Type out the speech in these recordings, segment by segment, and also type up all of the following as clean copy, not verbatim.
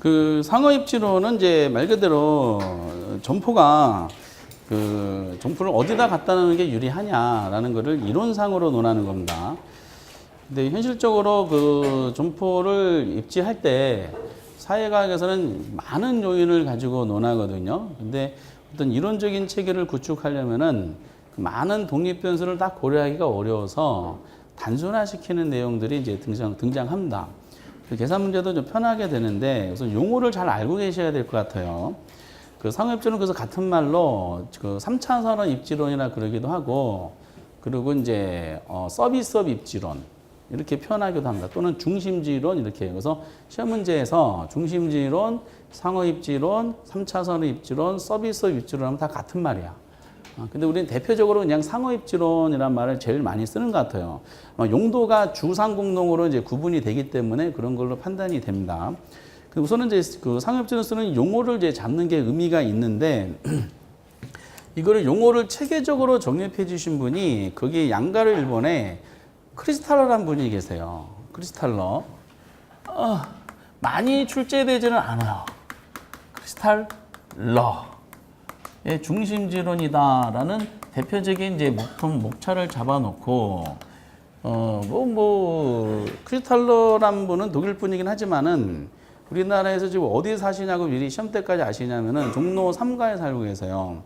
그 상어입지로는 이제 말 그대로 점포가 그 점포를 어디다 갖다 놓는 게 유리하냐라는 거를 이론상으로 논하는 겁니다. 근데 현실적으로 그 점포를 입지할 때 사회과학에서는 많은 요인을 가지고 논하거든요. 근데 어떤 이론적인 체계를 구축하려면은 많은 독립 변수를 다 고려하기가 어려워서 단순화시키는 내용들이 이제 등장합니다. 그 계산 문제도 좀 편하게 되는데, 그래서 용어를 잘 알고 계셔야 될 것 같아요. 그 상호입지론 그래서 같은 말로 그 3차 산업 입지론이라 그러기도 하고, 그리고 이제 서비스업 입지론 이렇게 표현하기도 합니다. 또는 중심지론 이렇게. 그래서 시험 문제에서 중심지론, 상호입지론, 3차 산업 입지론, 서비스업 입지론 하면 다 같은 말이야. 근데 우리는 대표적으로 그냥 상호입지론이란 말을 제일 많이 쓰는 것 같아요. 용도가 주상공동으로 이제 구분이 되기 때문에 그런 걸로 판단이 됩니다. 우선은 이제 그 상호입지론 쓰는 용어를 이제 잡는 게 의미가 있는데, 이거를 용어를 체계적으로 정립해 주신 분이 거기 양가르 일본에 크리스탈러라는 분이 계세요. 크리스탈러. 많이 출제되지는 않아요. 크리스탈러. 의 중심지론이다라는 대표적인 이제 목차를 잡아놓고, 크리스탈러라는 분은 독일 분이긴 하지만은 우리나라에서 지금 어디 사시냐고 미리 시험 때까지 아시냐면은 종로 3가에 살고 계세요.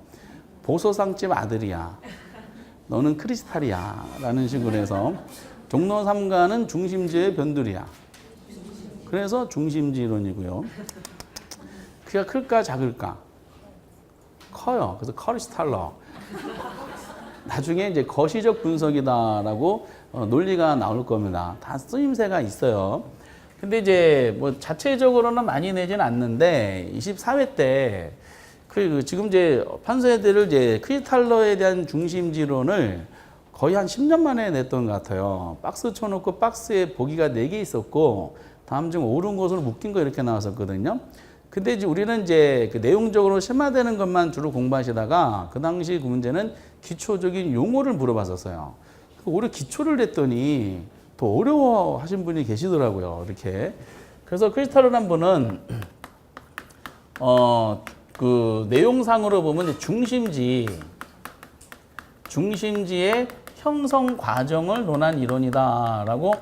보소상집 아들이야. 너는 크리스탈이야. 라는 식으로 해서 종로 3가는 중심지의 변두리야. 그래서 중심지론이고요. 그가 클까 작을까? 커요. 그래서 크리스탈러. 나중에 이제 거시적 분석이다라고 논리가 나올 겁니다. 다 쓰임새가 있어요. 근데 이제 뭐 자체적으로는 많이 내진 않는데 24회 때 지금 이제 판서애들을 이제 크리스탈러에 대한 중심지론을 거의 한 10년 만에 냈던 것 같아요. 박스 쳐놓고 박스에 보기가 4개 있었고 다음 중 옳은 것으로 묶인 거 이렇게 나왔었거든요. 근데 이제 우리는 이제 그 내용적으로 심화되는 것만 주로 공부하시다가 그 당시 그 문제는 기초적인 용어를 물어봤었어요. 오히려 기초를 냈더니 더 어려워 하신 분이 계시더라고요. 이렇게. 그래서 크리스탈러란 분은, 그 내용상으로 보면 중심지의 형성 과정을 논한 이론이다라고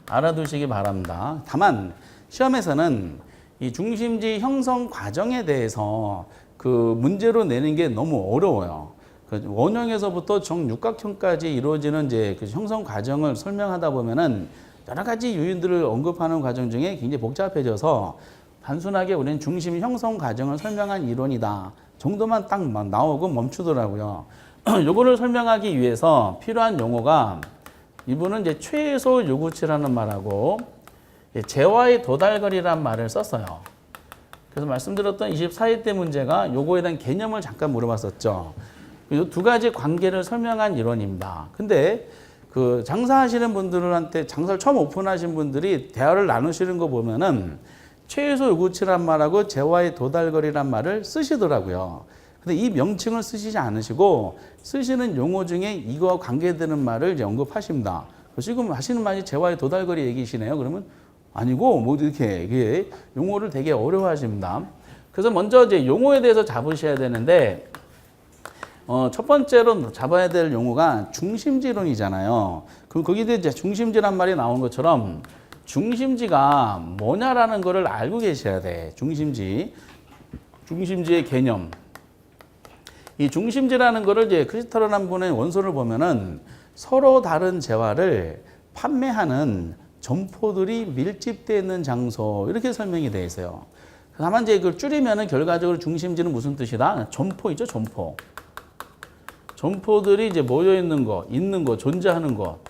알아두시기 바랍니다. 다만, 시험에서는 이 중심지 형성 과정에 대해서 그 문제로 내는 게 너무 어려워요. 원형에서부터 정육각형까지 이루어지는 이제 그 형성 과정을 설명하다 보면은 여러 가지 요인들을 언급하는 과정 중에 굉장히 복잡해져서 단순하게 우리는 중심 형성 과정을 설명한 이론이다 정도만 딱 나오고 멈추더라고요. 요거를 설명하기 위해서 필요한 용어가 이분은 이제 최소 요구치라는 말하고 재화의 도달거리란 말을 썼어요. 그래서 말씀드렸던 24회 때 문제가 요거에 대한 개념을 잠깐 물어봤었죠. 이 두 가지 관계를 설명한 이론입니다. 근데 그 장사하시는 분들한테 장사를 처음 오픈하신 분들이 대화를 나누시는 거 보면은 최소 요구치란 말하고 재화의 도달거리란 말을 쓰시더라고요. 근데 이 명칭을 쓰시지 않으시고 쓰시는 용어 중에 이거와 관계되는 말을 이제 언급하십니다. 지금 하시는 말이 재화의 도달거리 얘기시네요. 그러면 아니고 뭐 이렇게 용어를 되게 어려워하십니다. 그래서 먼저 이제 용어에 대해서 잡으셔야 되는데 첫 번째로 잡아야 될 용어가 중심지론이잖아요. 그럼 거기도 이제 중심지란 말이 나온 것처럼 중심지가 뭐냐라는 거를 알고 계셔야 돼. 중심지의 개념. 이 중심지라는 거를 이제 크리스탈러라는 분의 원소를 보면은 서로 다른 재화를 판매하는 점포들이 밀집되어 있는 장소 이렇게 설명이 되어 있어요. 다만 이제 그걸 줄이면은 결과적으로 중심지는 무슨 뜻이다? 점포 있죠, 점포. 점포들이 이제 모여 있는 거, 존재하는 것.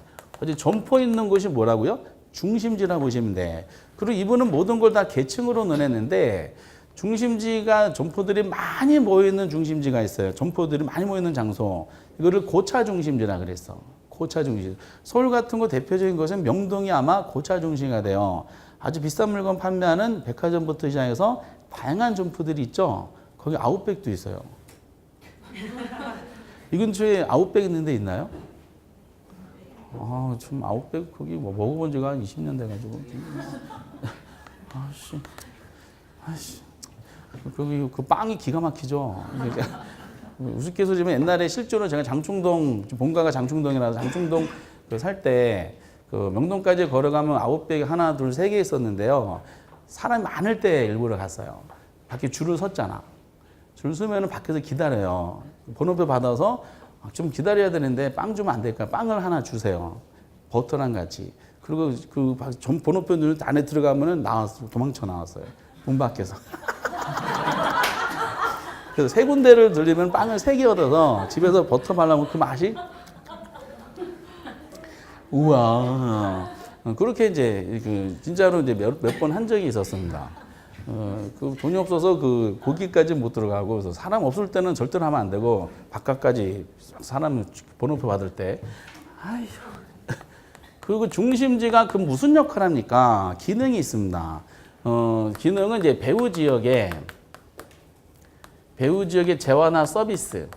어제 점포 있는 곳이 뭐라고요? 중심지라 보시면 돼. 그리고 이분은 모든 걸 다 계층으로 논했는데 중심지가 점포들이 많이 모여 있는 중심지가 있어요. 점포들이 많이 모여 있는 장소. 이거를 고차 중심지라 그랬어. 고차 중심. 서울 같은 거 대표적인 것은 명동이 아마 고차 중심이가 돼요. 아주 비싼 물건 판매하는 백화점부터 시작해서 다양한 점포들이 있죠. 거기 아웃백도 있어요. 이 근처에 아웃백 있는 데 있나요? 좀 아웃백 거기 뭐 먹어본 지가 한 20년 돼가지고. 아씨. 아이씨, 그 빵이 기가 막히죠. 우스갯소리지만 옛날에 실제로 제가 장충동, 본가가 장충동이라서 장충동 살 때 그 명동까지 걸어가면 아웃백이 하나, 둘, 세 개 있었는데요. 사람이 많을 때 일부러 갔어요. 밖에 줄을 섰잖아. 줄 서면은 밖에서 기다려요. 번호표 받아서 좀 기다려야 되는데 빵 주면 안 될까? 빵을 하나 주세요. 버터랑 같이. 그리고 그 번호표 누르 안에 들어가면은 도망쳐 나왔어요. 문 밖에서. 그래서 세 군데를 들리면 빵을 세 개 얻어서 집에서 버터 발라먹으면 그 맛이 우와. 그렇게 이제 진짜로 이제 몇 번 한 적이 있었습니다. 그 돈이 없어서 그 고기까지 못 들어가고 그래서 사람 없을 때는 절대로 하면 안 되고 바깥까지 사람 번호표 받을 때 아휴. 그리고 중심지가 그 무슨 역할을 합니까? 기능이 있습니다. 기능은 이제 배후 지역의 재화나 서비스.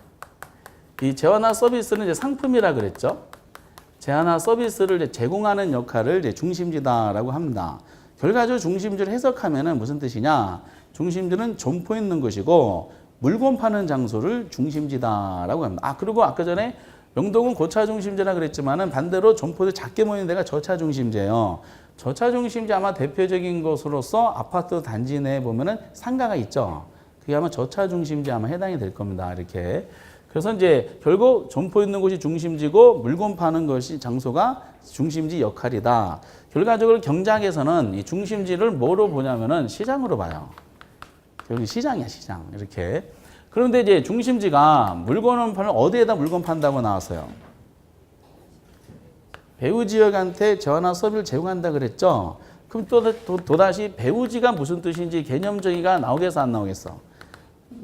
이 재화나 서비스는 이제 상품이라 그랬죠. 재화나 서비스를 이제 제공하는 역할을 이제 중심지다라고 합니다. 결과적으로 중심지를 해석하면은 무슨 뜻이냐? 중심지는 점포 있는 것이고 물건 파는 장소를 중심지다라고 합니다. 그리고 아까 전에 명동은 고차 중심지라 그랬지만은 반대로 점포들 작게 모이는 데가 저차 중심지예요. 저차 중심지 아마 대표적인 것으로서 아파트 단지 내에 보면은 상가가 있죠. 그게 아마 저차 중심지 아마 해당이 될 겁니다. 이렇게. 그래서 이제 결국 점포 있는 곳이 중심지고 물건 파는 것이 장소가 중심지 역할이다. 결과적으로 경제학에서는 이 중심지를 뭐로 보냐면은 시장으로 봐요. 여기 시장이야, 시장. 이렇게. 그런데 이제 중심지가 물건을 파는 어디에다 물건 판다고 나왔어요? 배후 지역한테 재화나 서비스를 제공한다 그랬죠? 그럼 또다시 배후지가 무슨 뜻인지 개념정의가 나오겠어, 안 나오겠어?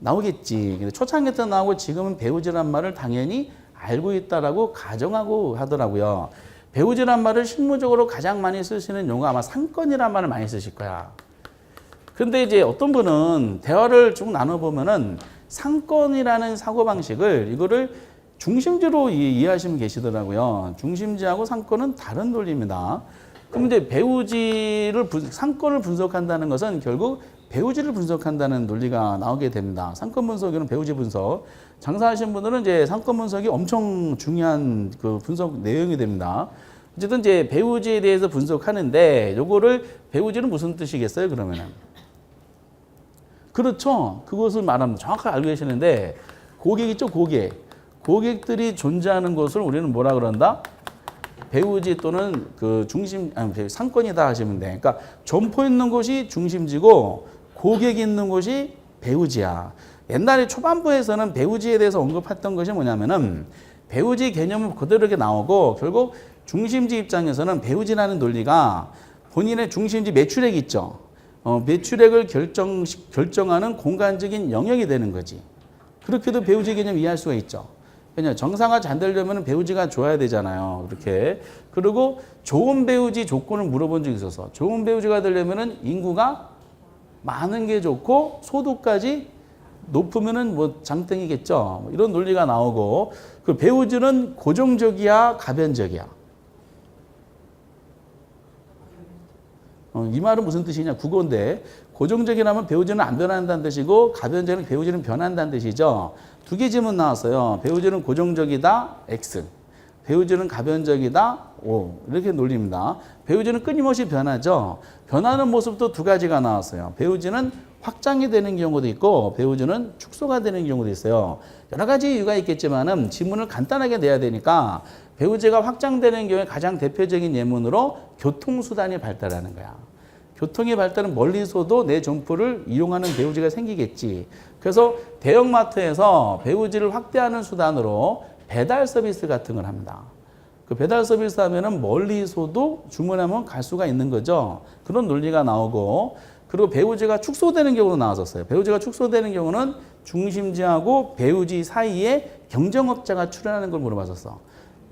나오겠지. 근데 초창기 때 나오고 지금은 배후지란 말을 당연히 알고 있다라고 가정하고 하더라고요. 배후지란 말을 실무적으로 가장 많이 쓰시는 용어가 아마 상권이란 말을 많이 쓰실 거야. 근데 이제 어떤 분은 대화를 쭉 나눠보면은 상권이라는 사고방식을 이거를 중심지로 이해하시면 계시더라고요. 중심지하고 상권은 다른 논리입니다. 그럼 이제 상권을 분석한다는 것은 결국 배후지를 분석한다는 논리가 나오게 됩니다. 상권 분석에는 배후지 분석. 장사하시는 분들은 이제 상권 분석이 엄청 중요한 그 분석 내용이 됩니다. 어쨌든 이제 배후지에 대해서 분석하는데 요거를 배후지는 무슨 뜻이겠어요, 그러면은? 그렇죠. 그것을 말합니다. 정확하게 알고 계시는데 고객 있죠, 고객. 고객들이 존재하는 것을 우리는 뭐라 그런다? 배후지 또는 그 상권이다 하시면 돼. 그러니까 점포 있는 곳이 중심지고 고객이 있는 곳이 배후지야. 옛날에 초반부에서는 배후지에 대해서 언급했던 것이 뭐냐면은 배후지 개념은 그대로 이렇게 나오고 결국 중심지 입장에서는 배후지라는 논리가 본인의 중심지 매출액 있죠. 매출액을 결정하는 공간적인 영역이 되는 거지. 그렇게도 배후지 개념 이해할 수가 있죠. 왜냐 정상화 잘 되려면 배후지가 좋아야 되잖아요. 그렇게. 그리고 좋은 배후지 조건을 물어본 적이 있어서 좋은 배후지가 되려면 인구가 많은 게 좋고 소득까지 높으면은 뭐 장땡이겠죠. 이런 논리가 나오고 그 배후지는 고정적이야, 가변적이야. 이 말은 무슨 뜻이냐? 국어인데 고정적이라면 배후지는 안 변한다는 뜻이고 가변적은 배후지는 변한다는 뜻이죠. 두 개 질문 나왔어요. 배후지는 고정적이다, X. 배후지는 가변적이다, O. 이렇게 논리입니다. 배후지는 끊임없이 변하죠. 변하는 모습도 두 가지가 나왔어요. 배후지는 확장이 되는 경우도 있고 배후지는 축소가 되는 경우도 있어요. 여러 가지 이유가 있겠지만은 지문을 간단하게 내야 되니까 배후지가 확장되는 경우에 가장 대표적인 예문으로 교통수단이 발달하는 거야. 교통의 발달은 멀리서도 내 점포를 이용하는 배후지가 생기겠지. 그래서 대형마트에서 배후지를 확대하는 수단으로 배달 서비스 같은 걸 합니다. 그 배달 서비스 하면은 멀리서도 주문하면 갈 수가 있는 거죠. 그런 논리가 나오고 그리고 배후지가 축소되는 경우도 나왔었어요. 배후지가 축소되는 경우는 중심지하고 배후지 사이에 경쟁업자가 출현하는 걸 물어봤었어.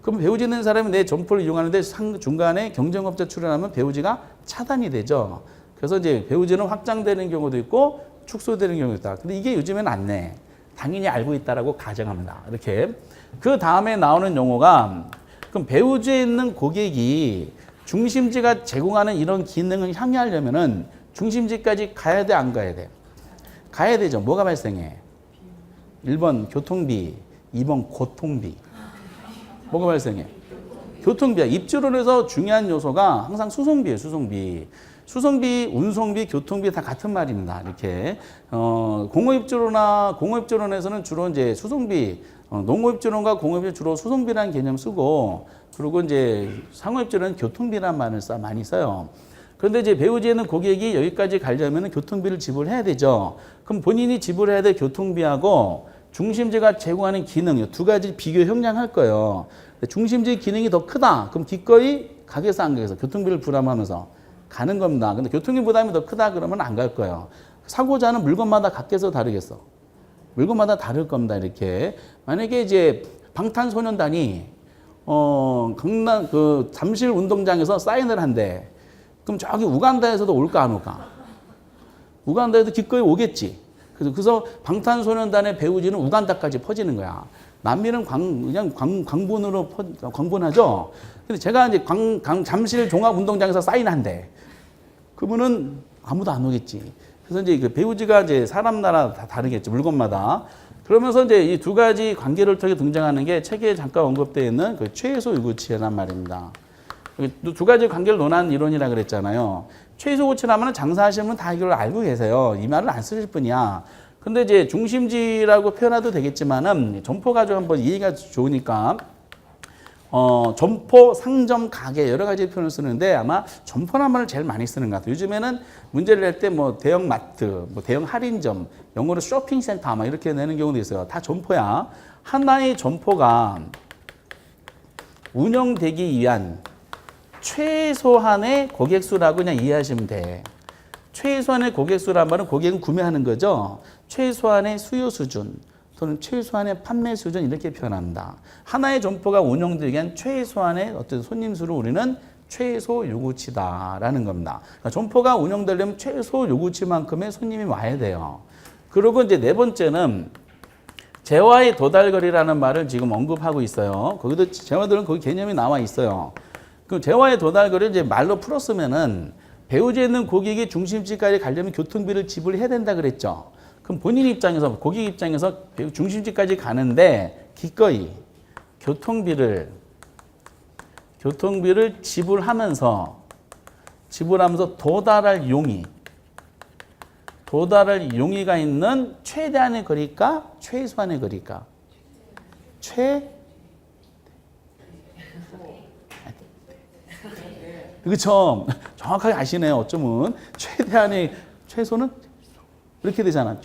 그럼 배후지 있는 사람이 내 점포를 이용하는데 중간에 경쟁업자 출현하면 배후지가 차단이 되죠. 그래서 이제 배후지는 확장되는 경우도 있고 축소되는 경우도 있다. 근데 이게 요즘에는 안 내. 당연히 알고 있다라고 가정합니다. 이렇게. 그 다음에 나오는 용어가 그럼 배후지에 있는 고객이 중심지가 제공하는 이런 기능을 향유하려면은 중심지까지 가야 돼, 안 가야 돼? 가야 되죠. 뭐가 발생해? 1번 교통비, 2번 고통비. 뭐가 발생해? 교통비야. 입주론에서 중요한 요소가 항상 수송비예요. 수송비. 수송비, 운송비, 교통비 다 같은 말입니다. 이렇게 공업입주론에서는 주로 이제 수송비, 농업입주론과 공업입주론 주로 수송비라는 개념 쓰고, 그리고 이제 상업입주론은 교통비라는 말을 많이 써요. 그런데 이제 배우지에는 고객이 여기까지 가려면 교통비를 지불해야 되죠. 그럼 본인이 지불해야 될 교통비하고 중심지가 제공하는 기능, 이 두 가지 비교 형량할 거예요. 중심지 기능이 더 크다. 그럼 기꺼이 가게에서 안 가게에서 교통비를 부담하면서 가는 겁니다. 근데 교통비 부담이 더 크다 그러면 안 갈 거예요. 사고자는 물건마다 각게서 다르겠어. 물건마다 다를 겁니다. 이렇게. 만약에 이제 방탄소년단이 강남 잠실 운동장에서 사인을 한대. 그럼 저기 우간다에서도 올까 안 올까? 우간다에도 기꺼이 오겠지. 그래서 방탄소년단의 배우지는 우간다까지 퍼지는 거야. 남미는 그냥 광분으로 광분하죠. 근데 제가 이제 잠실 종합운동장에서 사인한대. 그러면은 아무도 안 오겠지. 그래서 이제 그 배우지가 이제 사람마다 다 다르겠죠. 물건마다. 그러면서 이제 이 두 가지 관계를 통해 등장하는 게 책에 잠깐 언급되어 있는 그 최소 요구치란 말입니다. 두 가지 관계를 논한 이론이라 그랬잖아요. 최소 요구치라면 장사하시는 분 다 이걸 알고 계세요. 이 말을 안 쓰실 뿐이야. 근데 이제 중심지라고 표현해도 되겠지만은 점포 가지고 한번 이해가 좋으니까 점포, 상점, 가게 여러 가지 표현을 쓰는데 아마 점포란 말을 제일 많이 쓰는 것 같아요. 요즘에는 문제를 낼 때 뭐 대형 마트, 뭐 대형 할인점, 영어로 쇼핑센터 아마 이렇게 내는 경우도 있어요. 다 점포야. 하나의 점포가 운영되기 위한 최소한의 고객수라고 그냥 이해하시면 돼. 최소한의 고객수란 말은 고객은 구매하는 거죠. 최소한의 수요 수준 또는 최소한의 판매 수준 이렇게 표현합니다. 하나의 점포가 운영되기 위한 최소한의 어떤 손님 수를 우리는 최소 요구치다라는 겁니다. 그러니까 점포가 운영되려면 최소 요구치만큼의 손님이 와야 돼요. 그리고 이제 네 번째는 재화의 도달거리라는 말을 지금 언급하고 있어요. 거기도 재화들은 거기 개념이 나와 있어요. 그 재화의 도달거리를 이제 말로 풀었으면은 배우지에 있는 고객이 중심지까지 가려면 교통비를 지불해야 된다 그랬죠. 그럼 본인 입장에서, 고객 입장에서 중심지까지 가는데 기꺼이 교통비를 지불하면서 도달할 용의가 있는 최대한의 거리가 최소한의 거리가 그렇죠. 정확하게 아시네요. 어쩌면 최대한의 최소는 이렇게 되잖아.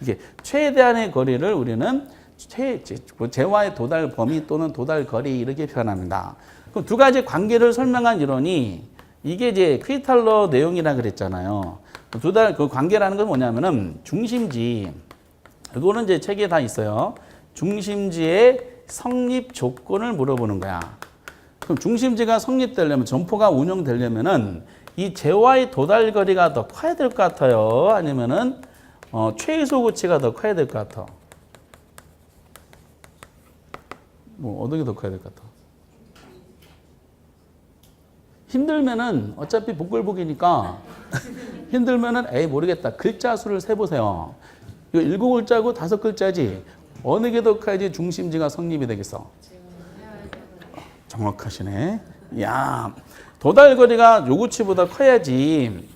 이게 최대한의 거리를 우리는 재화의 도달 범위 또는 도달 거리 이렇게 표현합니다. 그럼 두 가지 관계를 설명한 이론이 이게 이제 퀴탈러 내용이라 그랬잖아요. 그 관계라는 건 뭐냐면은 중심지, 이거는 이제 책에 다 있어요. 중심지의 성립 조건을 물어보는 거야. 그럼 중심지가 성립되려면, 점포가 운영되려면은 이 재화의 도달 거리가 더 커야 될 것 같아요? 아니면은 최소 고치가 더 커야 될 것 같아? 뭐 어떤 게 더 커야 될 것 같아? 힘들면은 어차피 복글복이니까 힘들면은 에이 모르겠다. 글자 수를 세보세요. 이거 7글자고 5글자지. 어느 게 더 커야지 중심지가 성립이 되겠어? 정확하시네. 야, 도달거리가 요구치보다 커야지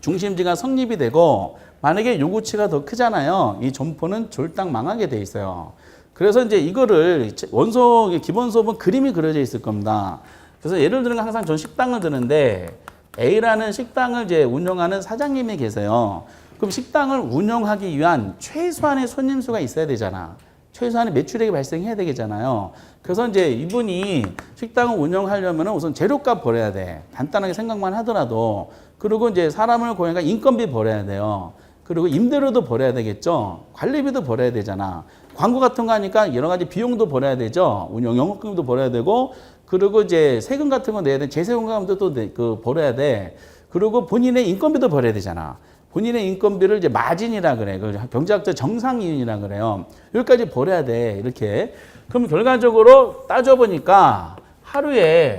중심지가 성립이 되고, 만약에 요구치가 더 크잖아요. 이 점포는 졸딱 망하게 돼 있어요. 그래서 이제 이거를 원소 기본 수업은 그림이 그려져 있을 겁니다. 그래서 예를 들면 항상 전 식당을 드는데 A라는 식당을 이제 운영하는 사장님이 계세요. 그럼 식당을 운영하기 위한 최소한의 손님 수가 있어야 되잖아. 최소한의 매출액이 발생해야 되겠잖아요. 그래서 이제 이분이 식당을 운영하려면 우선 재료값 벌어야 돼. 간단하게 생각만 하더라도. 그리고 이제 사람을 고용하니까 인건비 벌어야 돼요. 그리고 임대료도 벌어야 되겠죠. 관리비도 벌어야 되잖아. 광고 같은 거 하니까 여러 가지 비용도 벌어야 되죠. 영업금도 벌어야 되고, 그리고 이제 세금 같은 거 내야 돼. 재세금감도 또 벌어야 돼. 그리고 본인의 인건비도 벌어야 되잖아. 본인의 인건비를 이제 마진이라 그래. 경제학적 정상 이윤이라 그래요. 여기까지 벌어야 돼. 이렇게. 그럼 결과적으로 따져보니까 하루에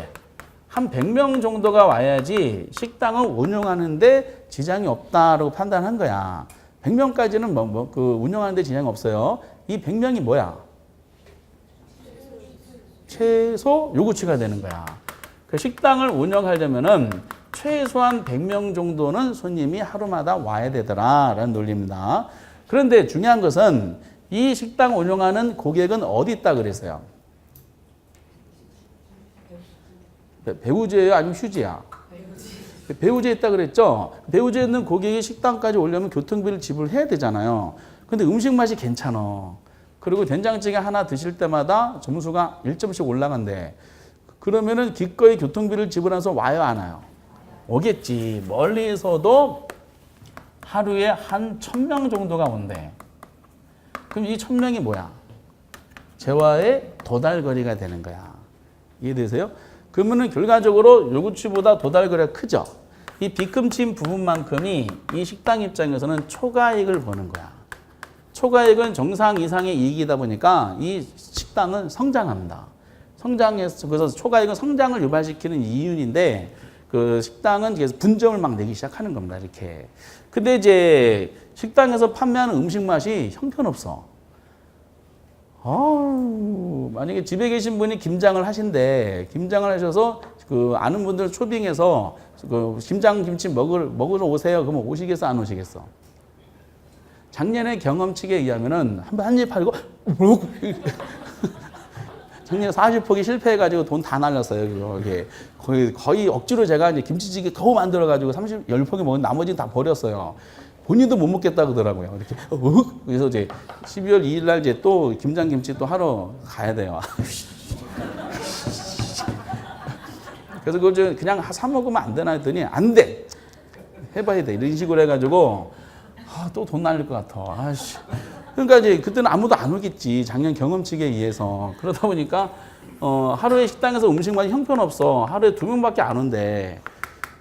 한 100명 정도가 와야지 식당을 운영하는데 지장이 없다라고 판단한 거야. 100명까지는 그 운영하는데 지장이 없어요. 이 100명이 뭐야? 최소 요구치가 되는 거야. 그 식당을 운영하려면은 최소한 100명 정도는 손님이 하루마다 와야 되더라라는 논리입니다. 그런데 중요한 것은 이 식당 운영하는 고객은 어디 있다 그랬어요? 배우지예요? 아니면 휴지야? 배우지에 있다 그랬죠? 배우지에 있는 고객이 식당까지 오려면 교통비를 지불해야 되잖아요. 근데 음식 맛이 괜찮아. 그리고 된장찌개 하나 드실 때마다 점수가 1점씩 올라간대. 그러면은 기꺼이 교통비를 지불해서 와요, 안 와요? 오겠지. 멀리에서도 하루에 한 1000명 정도가 온대. 그럼 이 1000명이 뭐야? 재화의 도달거리가 되는 거야. 이해되세요? 그러면은 결과적으로 요구치보다 도달거리가 크죠. 이 비금친 부분만큼이 이 식당 입장에서는 초과이익을 보는 거야. 초과이익은 정상 이상의 이익이다 보니까 이 식당은 성장합니다. 성장해서 그래서 초과이익은 성장을 유발시키는 이윤인데 그 식당은 계속 분점을 막 내기 시작하는 겁니다. 이렇게. 근데 이제 식당에서 판매하는 음식 맛이 형편없어. 만약에 집에 계신 분이 김장을 하신대. 김장을 하셔서 그 아는 분들 초빙해서 그 김장 김치 먹으러 오세요. 그러면 오시겠어, 안 오시겠어? 작년에 경험치에 의하면은 한 입 팔고 작년에 40포기 실패해가지고 돈 다 날렸어요. 이게 거의 억지로 제가 이제 김치찌개 겨우 만들어가지고 10포기 먹은 나머지는 다 버렸어요. 본인도 못 먹겠다 그러더라고요. 이렇게. 그래서 이제 12월 2일 날 이제 또 김장김치 또 하러 가야 돼요. 그래서 그걸 그냥 사 먹으면 안 되나 했더니 안 돼. 해봐야 돼. 이런 식으로 해가지고 또 돈 날릴 것 같아. 아씨. 그러니까 이제 그때는 아무도 안 오겠지. 작년 경험치에 의해서. 그러다 보니까 하루에 식당에서 음식 맛이 형편없어. 하루에 2명밖에 안 온대.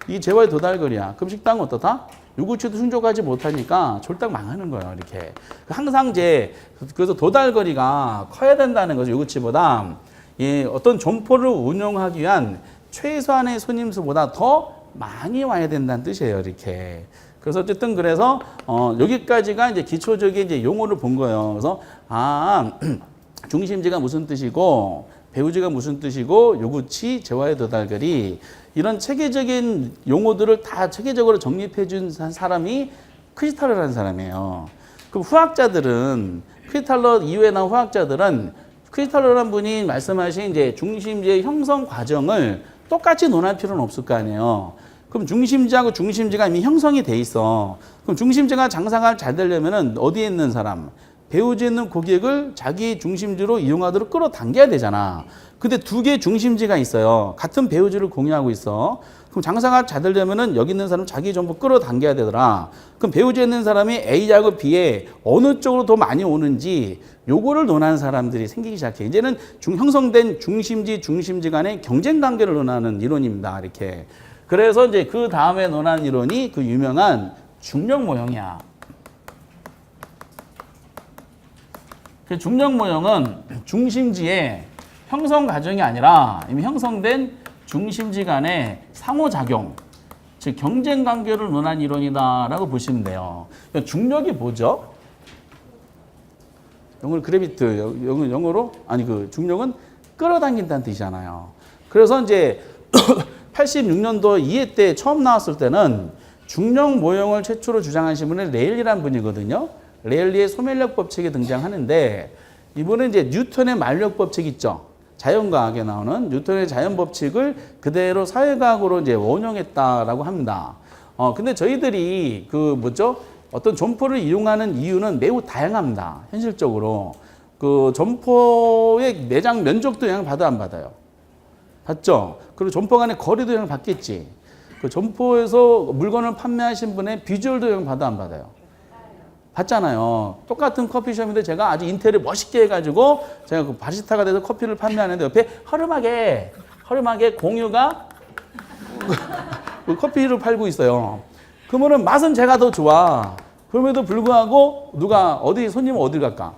이 재화의 도달거리야. 그럼 식당은 어떻다? 요구치도 충족하지 못하니까 졸딱 망하는 거예요. 이렇게. 항상 그래서 도달거리가 커야 된다는 거죠. 요구치보다. 어떤 점포를 운영하기 위한 최소한의 손님수보다 더 많이 와야 된다는 뜻이에요. 이렇게. 그래서 어쨌든 그래서 여기까지가 이제 기초적인 이제 용어를 본 거예요. 그래서 중심지가 무슨 뜻이고 배우지가 무슨 뜻이고 요구치, 재화의 도달거리 이런 체계적인 용어들을 다 체계적으로 정립해 준 사람이 크리스탈러라는 사람이에요. 그럼 후학자들은 크리스탈러 이후에 나온 후학자들은 크리스탈러라는 분이 말씀하신 이제 중심지의 형성 과정을 똑같이 논할 필요는 없을 거 아니에요. 그럼 중심지하고 중심지가 이미 형성이 돼 있어. 그럼 중심지가 장사가 잘 되려면은 어디에 있는 사람? 배우지에 있는 고객을 자기 중심지로 이용하도록 끌어당겨야 되잖아. 근데 두 개의 중심지가 있어요. 같은 배우지를 공유하고 있어. 그럼 장사가 잘 되려면은 여기 있는 사람 자기 전부 끌어당겨야 되더라. 그럼 배우지에 있는 사람이 A하고 B에 어느 쪽으로 더 많이 오는지 요거를 논하는 사람들이 생기기 시작해. 이제는 형성된 중심지 간의 경쟁 관계를 논하는 이론입니다. 이렇게. 그래서 이제 그 다음에 논한 이론이 그 유명한 중력 모형이야. 그 중력 모형은 중심지의 형성 과정이 아니라 이미 형성된 중심지 간의 상호작용, 즉 경쟁 관계를 논한 이론이다라고 보시면 돼요. 중력이 뭐죠? 영어로 그래비트, 영어로 아니 그 중력은 끌어당긴다는 뜻이잖아요. 그래서 이제 86년도 2회 때 처음 나왔을 때는 중력 모형을 최초로 주장하신 분은 레일리라는 분이거든요. 레일리의 소멸력 법칙이 등장하는데 이분은 이제 뉴턴의 만력 법칙 있죠. 자연과학에 나오는 뉴턴의 자연 법칙을 그대로 사회과학으로 이제 원용했다라고 합니다. 근데 저희들이 어떤 점포를 이용하는 이유는 매우 다양합니다. 현실적으로 그 점포의 매장 면적도 영향 받아 안 받아요? 받죠. 그리고 점포 간의 거리도 영향 받겠지. 그 점포에서 물건을 판매하신 분의 비주얼도 영향 받아 안 받아요? 받잖아요. 똑같은 커피숍인데 제가 아주 인테리어 멋있게 해가지고 제가 그 바리스타가 돼서 커피를 판매하는데 옆에 허름하게 공유가 커피를 팔고 있어요. 그러면은 맛은 제가 더 좋아. 그럼에도 불구하고 손님은 어디 갈까?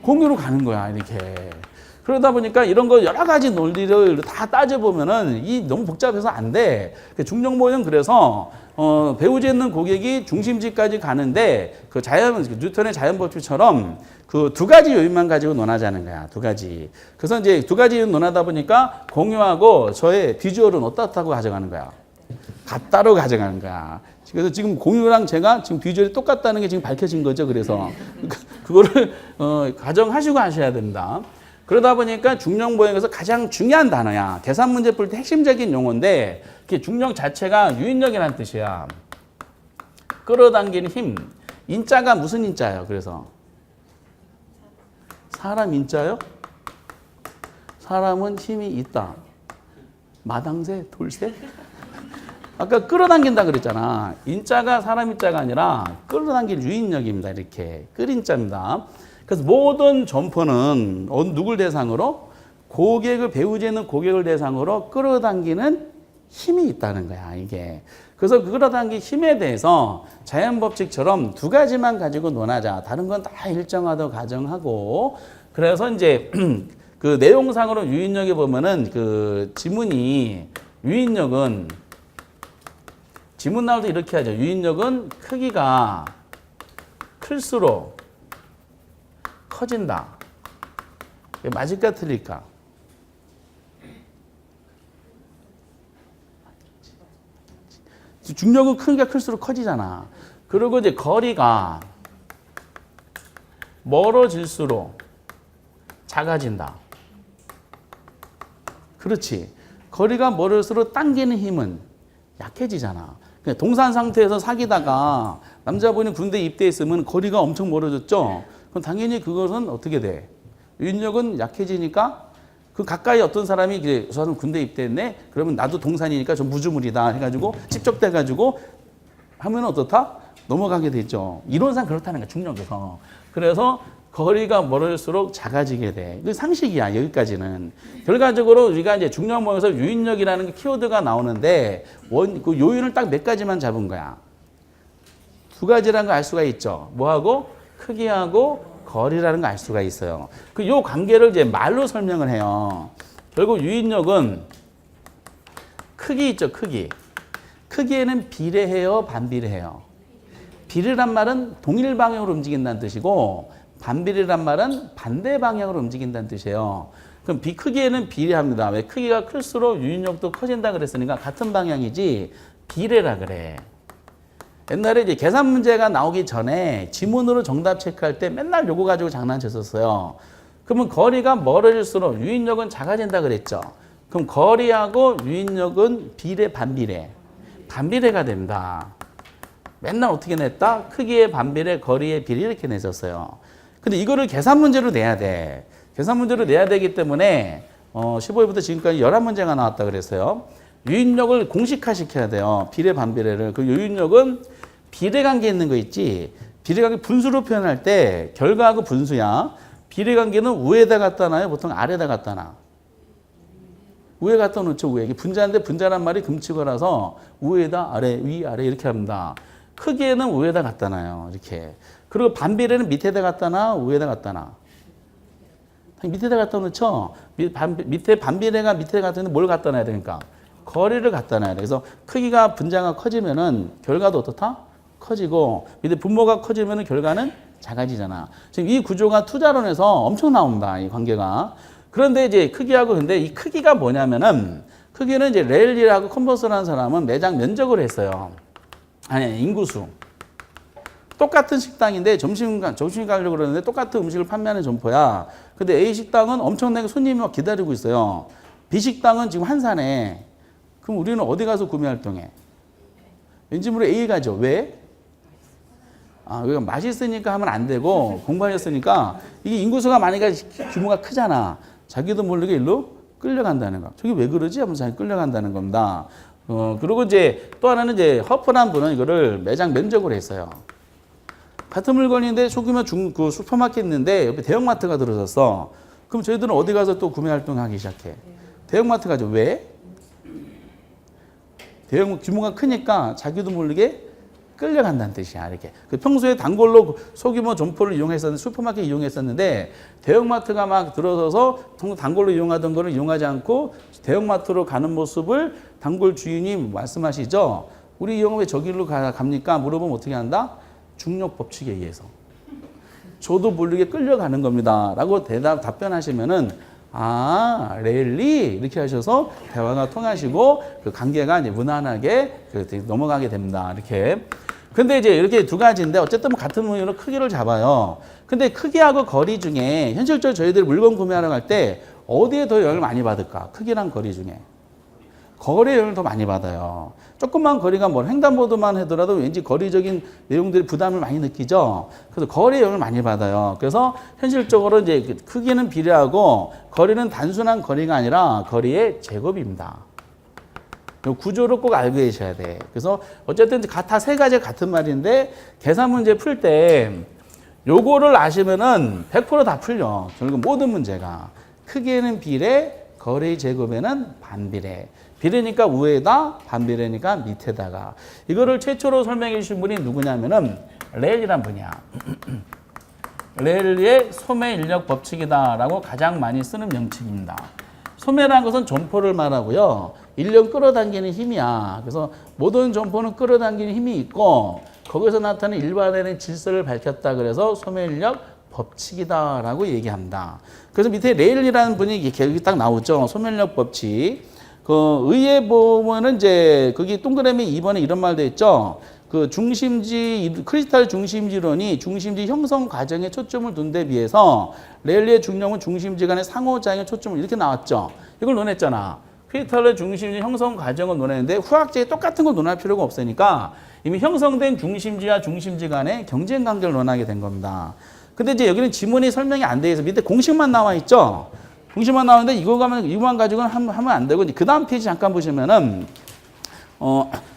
공유로 가는 거야, 이렇게. 그러다 보니까 이런 거 여러 가지 논리를 다 따져보면은 이 너무 복잡해서 안 돼. 중력모형 그래서 배우지 있는 고객이 중심지까지 가는데 그 뉴턴의 자연법칙처럼 그 두 가지 요인만 가지고 논하자는 거야. 두 가지. 그래서 이제 두 가지 요인 논하다 보니까 공유하고 저의 비주얼은 어떻다고 가져가는 거야. 같다로 가져가는 거야. 그래서 지금 공유랑 제가 지금 비주얼이 똑같다는 게 지금 밝혀진 거죠. 그래서 그거를 가정하시고 하셔야 됩니다. 그러다 보니까 중력모형에서 가장 중요한 단어야. 계산 문제 풀 때 핵심적인 용어인데 중력 자체가 유인력이라는 뜻이야. 끌어당기는 힘. 인자가 무슨 인자예요? 그래서 사람 인자요? 사람은 힘이 있다. 마당새, 돌새? 아까 끌어당긴다 그랬잖아. 인자가 사람 인자가 아니라 끌어당길 유인력입니다. 이렇게 끌인자입니다. 그래서 모든 점퍼는 누굴 대상으로? 고객을 배우지 않는 고객을 대상으로 끌어당기는 힘이 있다는 거야. 이게. 그래서 그 끌어당긴 힘에 대해서 자연법칙처럼 두 가지만 가지고 논하자. 다른 건 다 일정하다고 가정하고. 그래서 이제 그 내용상으로 유인력에 보면은 그 지문이 유인력은 지문 나올 때 이렇게 하죠. 유인력은 크기가 클수록 커진다. 맞을까 틀릴까? 중력은 크기가 클수록 커지잖아. 그리고 이제 거리가 멀어질수록 작아진다. 그렇지. 거리가 멀어질수록 당기는 힘은 약해지잖아. 동산 상태에서 사귀다가 남자분이 군대 입대했으면 거리가 엄청 멀어졌죠. 그럼 당연히 그것은 어떻게 돼? 유인력은 약해지니까 그 가까이 어떤 사람이 저 사람 군대 입대했네? 그러면 나도 동산이니까 좀 무주물이다 해가지고 찝쩍대가지고 하면 어떻다? 넘어가게 되죠. 이론상 그렇다는 거야, 중력에서. 그래서 거리가 멀어질수록 작아지게 돼. 그 상식이야, 여기까지는. 결과적으로 우리가 이제 중력모형에서 유인력이라는 키워드가 나오는데 그 요인을 딱 몇 가지만 잡은 거야. 두 가지라는 걸 알 수가 있죠. 뭐하고? 크기하고 거리라는 걸 알 수가 있어요. 그 요 관계를 이제 말로 설명을 해요. 결국 유인력은 크기 있죠, 크기. 크기에는 비례해요, 반비례해요. 비례란 말은 동일 방향으로 움직인다는 뜻이고 반비례란 말은 반대 방향으로 움직인다는 뜻이에요. 그럼 크기에는 비례합니다. 왜? 크기가 클수록 유인력도 커진다 그랬으니까 같은 방향이지 비례라 그래. 옛날에 이제 계산 문제가 나오기 전에 지문으로 정답 체크할 때 맨날 요거 가지고 장난쳤었어요. 그러면 거리가 멀어질수록 유인력은 작아진다 그랬죠. 그럼 거리하고 유인력은 비례, 반비례. 반비례가 됩니다. 맨날 어떻게 냈다? 크기의 반비례, 거리의 비례 이렇게 냈었어요. 근데 이거를 계산 문제로 내야 돼. 계산 문제로 내야 되기 때문에 15회부터 지금까지 11문제가 나왔다 그랬어요. 유인력을 공식화시켜야 돼요. 비례, 반비례를. 그 유인력은 비례관계 있는 거 있지. 비례관계 분수로 표현할 때 결과하고 분수야. 비례관계는 위에다 갖다 놔요? 보통 아래다 갖다 놔? 위에 갖다 놓죠. 위에. 이게 분자인데 분자란 말이 금치어라서 위에다 아래, 위, 아래 이렇게 합니다. 크기에는 위에다 갖다 놔요. 이렇게. 그리고 반비례는 밑에다 갖다 놔? 위에다 갖다 놔? 밑에다 갖다 놓죠. 밑에 반비례가 밑에 갖다 놓는데 뭘 갖다 놔야 되니까? 거리를 갖다 놔야 돼. 그래서 크기가 분자가 커지면은 결과도 어떻다? 커지고 밑에 분모가 커지면은 결과는 작아지잖아. 지금 이 구조가 투자론에서 엄청 나옵니다. 이 관계가. 그런데 이제 크기하고 근데 이 크기가 뭐냐면은 크기는 이제 레일리하고 컨버스라는 사람은 매장 면적을 했어요. 아니, 인구수. 똑같은 식당인데 점심 가려고 그러는데 똑같은 음식을 판매하는 점포야. 근데 A 식당은 엄청나게 손님이 막 기다리고 있어요. B 식당은 지금 한산해. 그럼 우리는 어디 가서 구매 활동해? 왠지 모르게 A 가죠. 왜? 왜 맛있으니까 하면 안 되고 공부하셨으니까 이게 인구수가 많으니까 규모가 크잖아. 자기도 모르게 일로 끌려간다는 거. 저게 왜 그러지? 하면서 자기 끌려간다는 겁니다. 그리고 이제 또 하나는 이제 허프란 분은 이거를 매장 면적으로 했어요. 같은 물건인데 소규모 그 슈퍼마켓 있는데 옆에 대형마트가 들어섰어. 그럼 저희들은 어디 가서 또 구매 활동하기 시작해? 대형마트 가죠. 왜? 대형 규모가 크니까 자기도 모르게 끌려간다는 뜻이야. 이렇게. 그 평소에 단골로 소규모 점포를 이용했었는데, 슈퍼마켓 이용했었는데, 대형마트가 막 들어서서 단골로 이용하던 거를 이용하지 않고 대형마트로 가는 모습을 단골 주인이 말씀하시죠. 우리 이 형은 왜 저길로 갑니까? 물어보면 어떻게 한다? 중력 법칙에 의해서. 저도 모르게 끌려가는 겁니다. 라고 답변하시면은, 아, 랠리? 이렇게 하셔서 대화가 통하시고 그 관계가 이제 무난하게 넘어가게 됩니다. 이렇게. 근데 이제 이렇게 두 가지인데 어쨌든 같은 의미로 크기를 잡아요. 근데 크기하고 거리 중에 현실적으로 저희들이 물건 구매하러 갈 때 어디에 더 영향을 많이 받을까? 크기랑 거리 중에. 거리에 영향을 더 많이 받아요. 조금만 거리가 뭐 횡단보도만 하더라도 왠지 거리적인 내용들이 부담을 많이 느끼죠. 그래서 거리에 영향을 많이 받아요. 그래서 현실적으로 이제 크기는 비례하고 거리는 단순한 거리가 아니라 거리의 제곱입니다. 이 구조를 꼭 알고 계셔야 돼. 그래서 어쨌든 다 세 가지 같은 말인데 계산 문제 풀 때 요거를 아시면은 100% 다 풀려. 결국 모든 문제가 크기에는 비례, 거리 제곱에는 반비례. 비례니까 위에다, 반비례니까 밑에다가. 이거를 최초로 설명해 주신 분이 누구냐면은 레일이란 분이야. 레일리의 소매 인력 법칙이다라고 가장 많이 쓰는 명칭입니다. 소매라는 것은 점포를 말하고요. 인력 끌어당기는 힘이야. 그래서 모든 점포는 끌어당기는 힘이 있고 거기서 나타나는 일반화되는 질서를 밝혔다. 그래서 소매 인력 법칙이다라고 얘기합니다. 그래서 밑에 레일이라는 분이 여기 딱 나오죠. 소매 인력 법칙. 그 의에 보면은 이제 거기 동그라미 2번에 이런 말도 있죠. 그 중심지 크리스탈 중심지론이 중심지 형성 과정에 초점을 둔 데 비해서 레일리의 중력은 중심지 간의 상호작용에 초점을 이렇게 나왔죠. 이걸 논했잖아. 크리스탈의 중심지 형성 과정을 논했는데 후학제에 똑같은 걸 논할 필요가 없으니까 이미 형성된 중심지와 중심지 간의 경쟁 관계를 논하게 된 겁니다. 근데 이제 여기는 지문이 설명이 안 돼 있어. 밑에 공식만 나와 있죠. 공식만 나오는데 이거만 가지고는 하면 안 되고 그 다음 페이지 잠깐 보시면은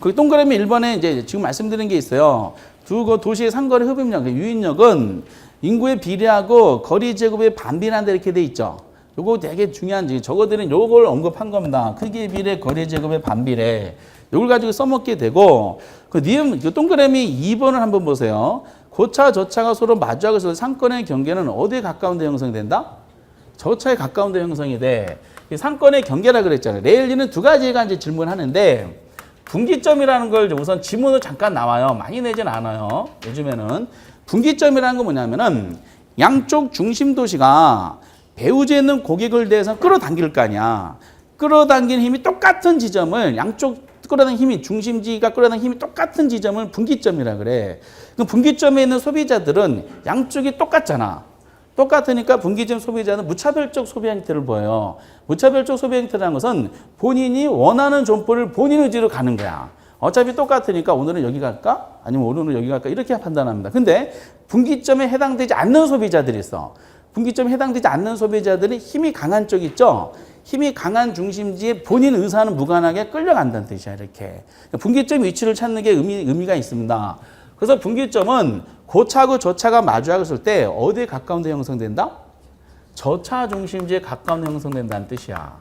거기 동그라미 1번에 이제 지금 말씀드린 게 있어요. 도시의 상거리 흡입력, 유인력은 인구에 비례하고 거리 제곱에 반비례한다 이렇게 돼 있죠. 요거 되게 중요한지 저거들은 요걸 언급한 겁니다. 크기 비례, 거리 제곱에 반비례. 요걸 가지고 써먹게 되고 그 동그라미 2번을 한번 보세요. 고차, 저차가 서로 마주하고 있어서 상권의 경계는 어디에 가까운 데 형성된다? 저차에 가까운 데 형성이 돼. 상권의 경계라 그랬잖아요. 레일리는 두 가지가 이제 질문하는데 분기점이라는 걸 우선 지문으로 잠깐 나와요. 많이 내진 않아요. 요즘에는. 분기점이라는 건 뭐냐면은 양쪽 중심 도시가 배후지에 있는 고객을 대해서 끌어당길 거 아니야. 끌어당기는 힘이 똑같은 지점을 양쪽 끌어당기는 힘이 중심지가 끌어당기는 힘이 똑같은 지점을 분기점이라 그래. 그 분기점에 있는 소비자들은 양쪽이 똑같잖아. 똑같으니까 분기점 소비자는 무차별적 소비 행태를 보여요. 무차별적 소비 행태라는 것은 본인이 원하는 점포를 본인 의지로 가는 거야. 어차피 똑같으니까 오늘은 여기 갈까? 아니면 오늘은 여기 갈까? 이렇게 판단합니다. 근데 분기점에 해당되지 않는 소비자들이 있어. 분기점에 해당되지 않는 소비자들이 힘이 강한 쪽 있죠? 힘이 강한 중심지에 본인 의사는 무관하게 끌려간다는 뜻이야, 이렇게. 분기점 위치를 찾는 게 의미가 있습니다. 그래서 분기점은 고차하고 저차가 마주하고 있을 때 어디에 가까운 데 형성된다? 저차 중심지에 가까운 데 형성된다는 뜻이야.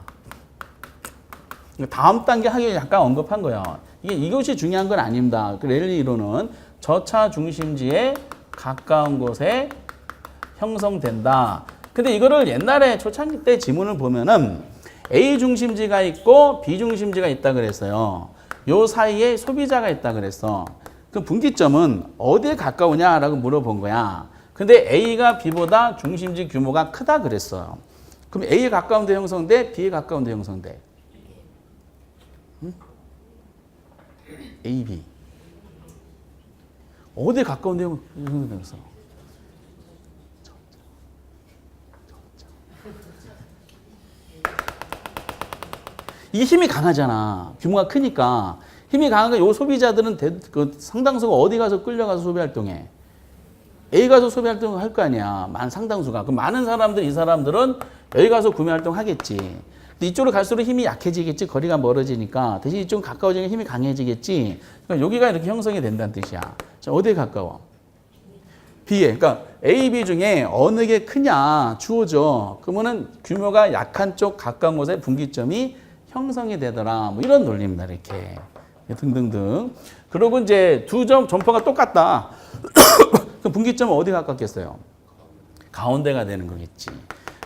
다음 단계 하기에 약간 언급한 거예요. 이것이 중요한 건 아닙니다. 그 레일리 이론은 저차 중심지에 가까운 곳에 형성된다. 근데 이거를 옛날에 초창기 때 지문을 보면은 A 중심지가 있고 B 중심지가 있다 그랬어요. 요 사이에 소비자가 있다 그랬어. 그 분기점은 어디에 가까우냐라고 물어본 거야. 근데 A가 B보다 중심지 규모가 크다 그랬어요. 그럼 A에 가까운 데 형성돼? B에 가까운 데 형성돼? 응? A, B. 어디에 가까운 데 형성되었어? 이게 힘이 강하잖아. 규모가 크니까. 힘이 강하니까 요 소비자들은 상당수가 어디 가서 끌려가서 소비 활동해? A 가서 소비 활동을 할 거 아니야. 상당수가. 그럼 많은 사람들, 이 사람들은 여기 가서 구매 활동 하겠지. 근데 이쪽으로 갈수록 힘이 약해지겠지. 거리가 멀어지니까. 대신 이쪽은 가까워지면 힘이 강해지겠지. 그러니까 여기가 이렇게 형성이 된다는 뜻이야. 자, 어디에 가까워? B에. 그러니까 A, B 중에 어느 게 크냐 주어져. 그러면은 규모가 약한 쪽 가까운 곳에 분기점이 형성이 되더라. 뭐 이런 논리입니다. 이렇게. 등등등. 그리고 이제 두 점 점퍼가 똑같다. 그럼 분기점은 어디 가깝겠어요? 가운데가 되는 거겠지.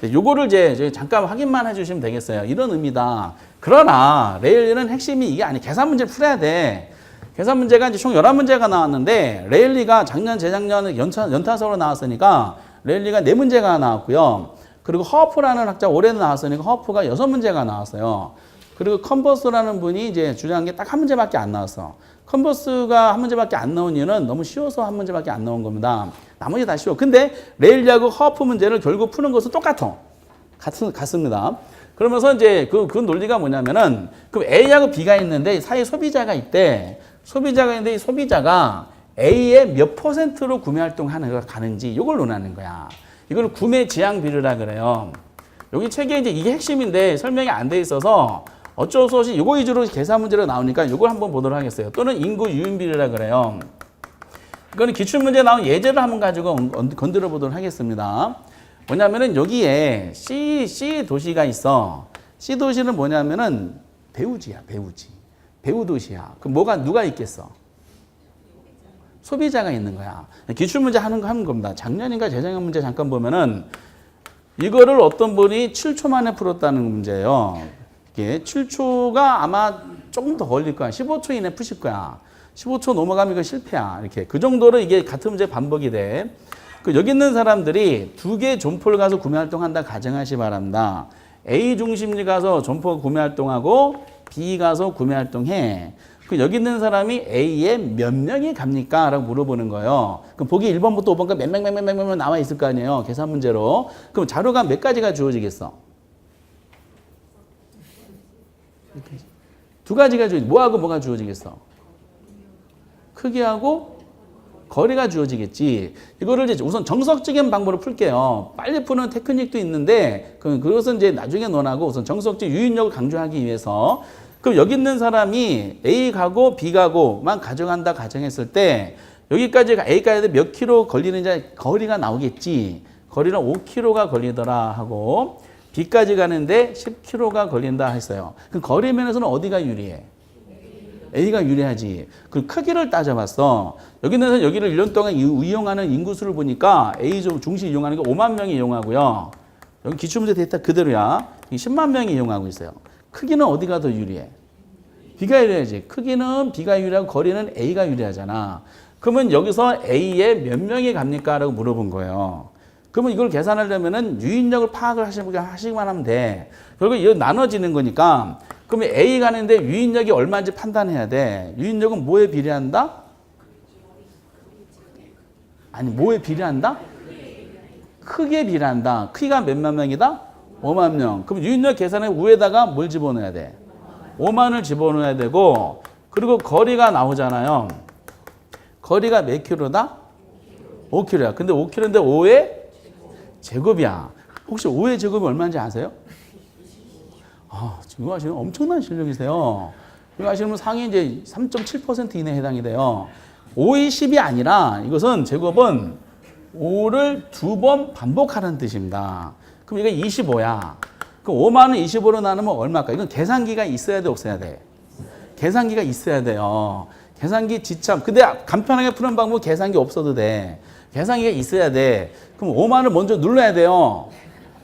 요거를 이제 잠깐 확인만 해주시면 되겠어요. 이런 의미다. 그러나 레일리는 핵심이 이게 아니 계산 문제를 풀어야 돼. 계산 문제가 이제 총 11문제가 나왔는데 레일리가 작년 재작년 연타석으로 나왔으니까 레일리가 4문제가 나왔고요. 그리고 허프라는 학자 올해는 나왔으니까 허프가 6문제가 나왔어요. 그리고 컨버스라는 분이 이제 주장한 게 딱 1문제밖에 안 나왔어. 컨버스가 1문제밖에 안 나온 이유는 너무 쉬워서 1문제밖에 안 나온 겁니다. 나머지 다 쉬워. 근데 레일리하고 허프 문제를 결국 푸는 것은 똑같아. 같습니다. 그러면서 이제 그 논리가 뭐냐면은 그럼 A하고 B가 있는데 사이에 소비자가 있대. 소비자가 있는데 이 소비자가 A의 몇 %로 구매 활동하는 가는지 이걸 논하는 거야. 이걸 구매 지향 비율이라 그래요. 여기 책에 이제 이게 핵심인데 설명이 안 돼 있어서 어쩔 수 없이 이거 위주로 계산 문제로 나오니까 이걸 한번 보도록 하겠어요. 또는 인구 유인 비율이라 그래요. 이거는 기출문제 나온 예제를 한번 가지고 건드려 보도록 하겠습니다. 뭐냐면은 여기에 C 도시가 있어. C 도시는 뭐냐면은 배우지야, 배우지. 배우 도시야. 그럼 누가 있겠어? 소비자가 있는 거야. 기출문제 하는 겁니다. 작년인가 재작년 문제 잠깐 보면은 이거를 어떤 분이 7초 만에 풀었다는 문제예요. 이게 7초가 아마 조금 더 걸릴 거야. 15초 이내 푸실 거야. 15초 넘어가면 이거 실패야. 이렇게. 그 정도로 이게 같은 문제 반복이 돼. 여기 있는 사람들이 2개 점포를 가서 구매 활동한다 가정하시 바랍니다. A 중심지 가서 점포 구매 활동하고 B 가서 구매 활동해. 여기 있는 사람이 A에 몇 명이 갑니까? 라고 물어보는 거예요. 그럼 보기 1번부터 5번까지 몇 명 나와 있을 거 아니에요. 계산 문제로. 그럼 자료가 몇 가지가 주어지겠어? 2가지가 주어지겠어. 뭐하고 뭐가 주어지겠어? 크기하고 거리가 주어지겠지. 이거를 이제 우선 정석적인 방법으로 풀게요. 빨리 푸는 테크닉도 있는데 그것은 이제 나중에 논하고 우선 정석적 유인력을 강조하기 위해서 그럼 여기 있는 사람이 A 가고 B 가고만 가져간다 가정했을 때 여기까지 A까지 몇 킬로 걸리는지 거리가 나오겠지. 거리는 5킬로가 걸리더라 하고 B까지 가는데 10킬로가 걸린다 했어요. 그 거리 면에서는 어디가 유리해? A가 유리하지. 그 크기를 따져봤어. 여기는 여기를 1년 동안 이용하는 인구수를 보니까 A 중심 이용하는 게 5만 명이 이용하고요. 여기 기출문제 데이터 그대로야. 10만 명이 이용하고 있어요. 크기는 어디가 더 유리해? B가 유리하지. 크기는 B가 유리하고 거리는 A가 유리하잖아. 그러면 여기서 A에 몇 명이 갑니까? 라고 물어본 거예요. 그러면 이걸 계산하려면은 유인력을 파악을 하시기만 하면 돼. 결국 이거 나눠지는 거니까 그러면 A 가는데 유인력이 얼마인지 판단해야 돼. 유인력은 뭐에 비례한다? 아니 뭐에 비례한다? 크기에 비례한다. 크기가 몇만 명이다? 5만 명. 그럼 유인력 계산에 위에다가 뭘 집어넣어야 돼? 5만을 집어넣어야 되고 그리고 거리가 나오잖아요. 거리가 몇 킬로다? 5킬로야. 근데 5킬로인데 5의 제곱이야. 혹시 5의 제곱이 얼마인지 아세요? 이거 하시면 엄청난 실력이세요. 이거 하시면 상위 이제 3.7% 이내에 해당이 돼요. 5의 10이 아니라 이것은 제곱은 5를 2번 반복하는 뜻입니다. 그럼 이거 25야. 그럼 5만원 25로 나누면 얼마일까? 이건 계산기가 있어야 돼, 없어야 돼? 계산기가 있어야 돼요. 계산기 지참. 근데 간편하게 푸는 방법은 계산기 없어도 돼. 계산기가 있어야 돼. 그럼 5만을 먼저 눌러야 돼요.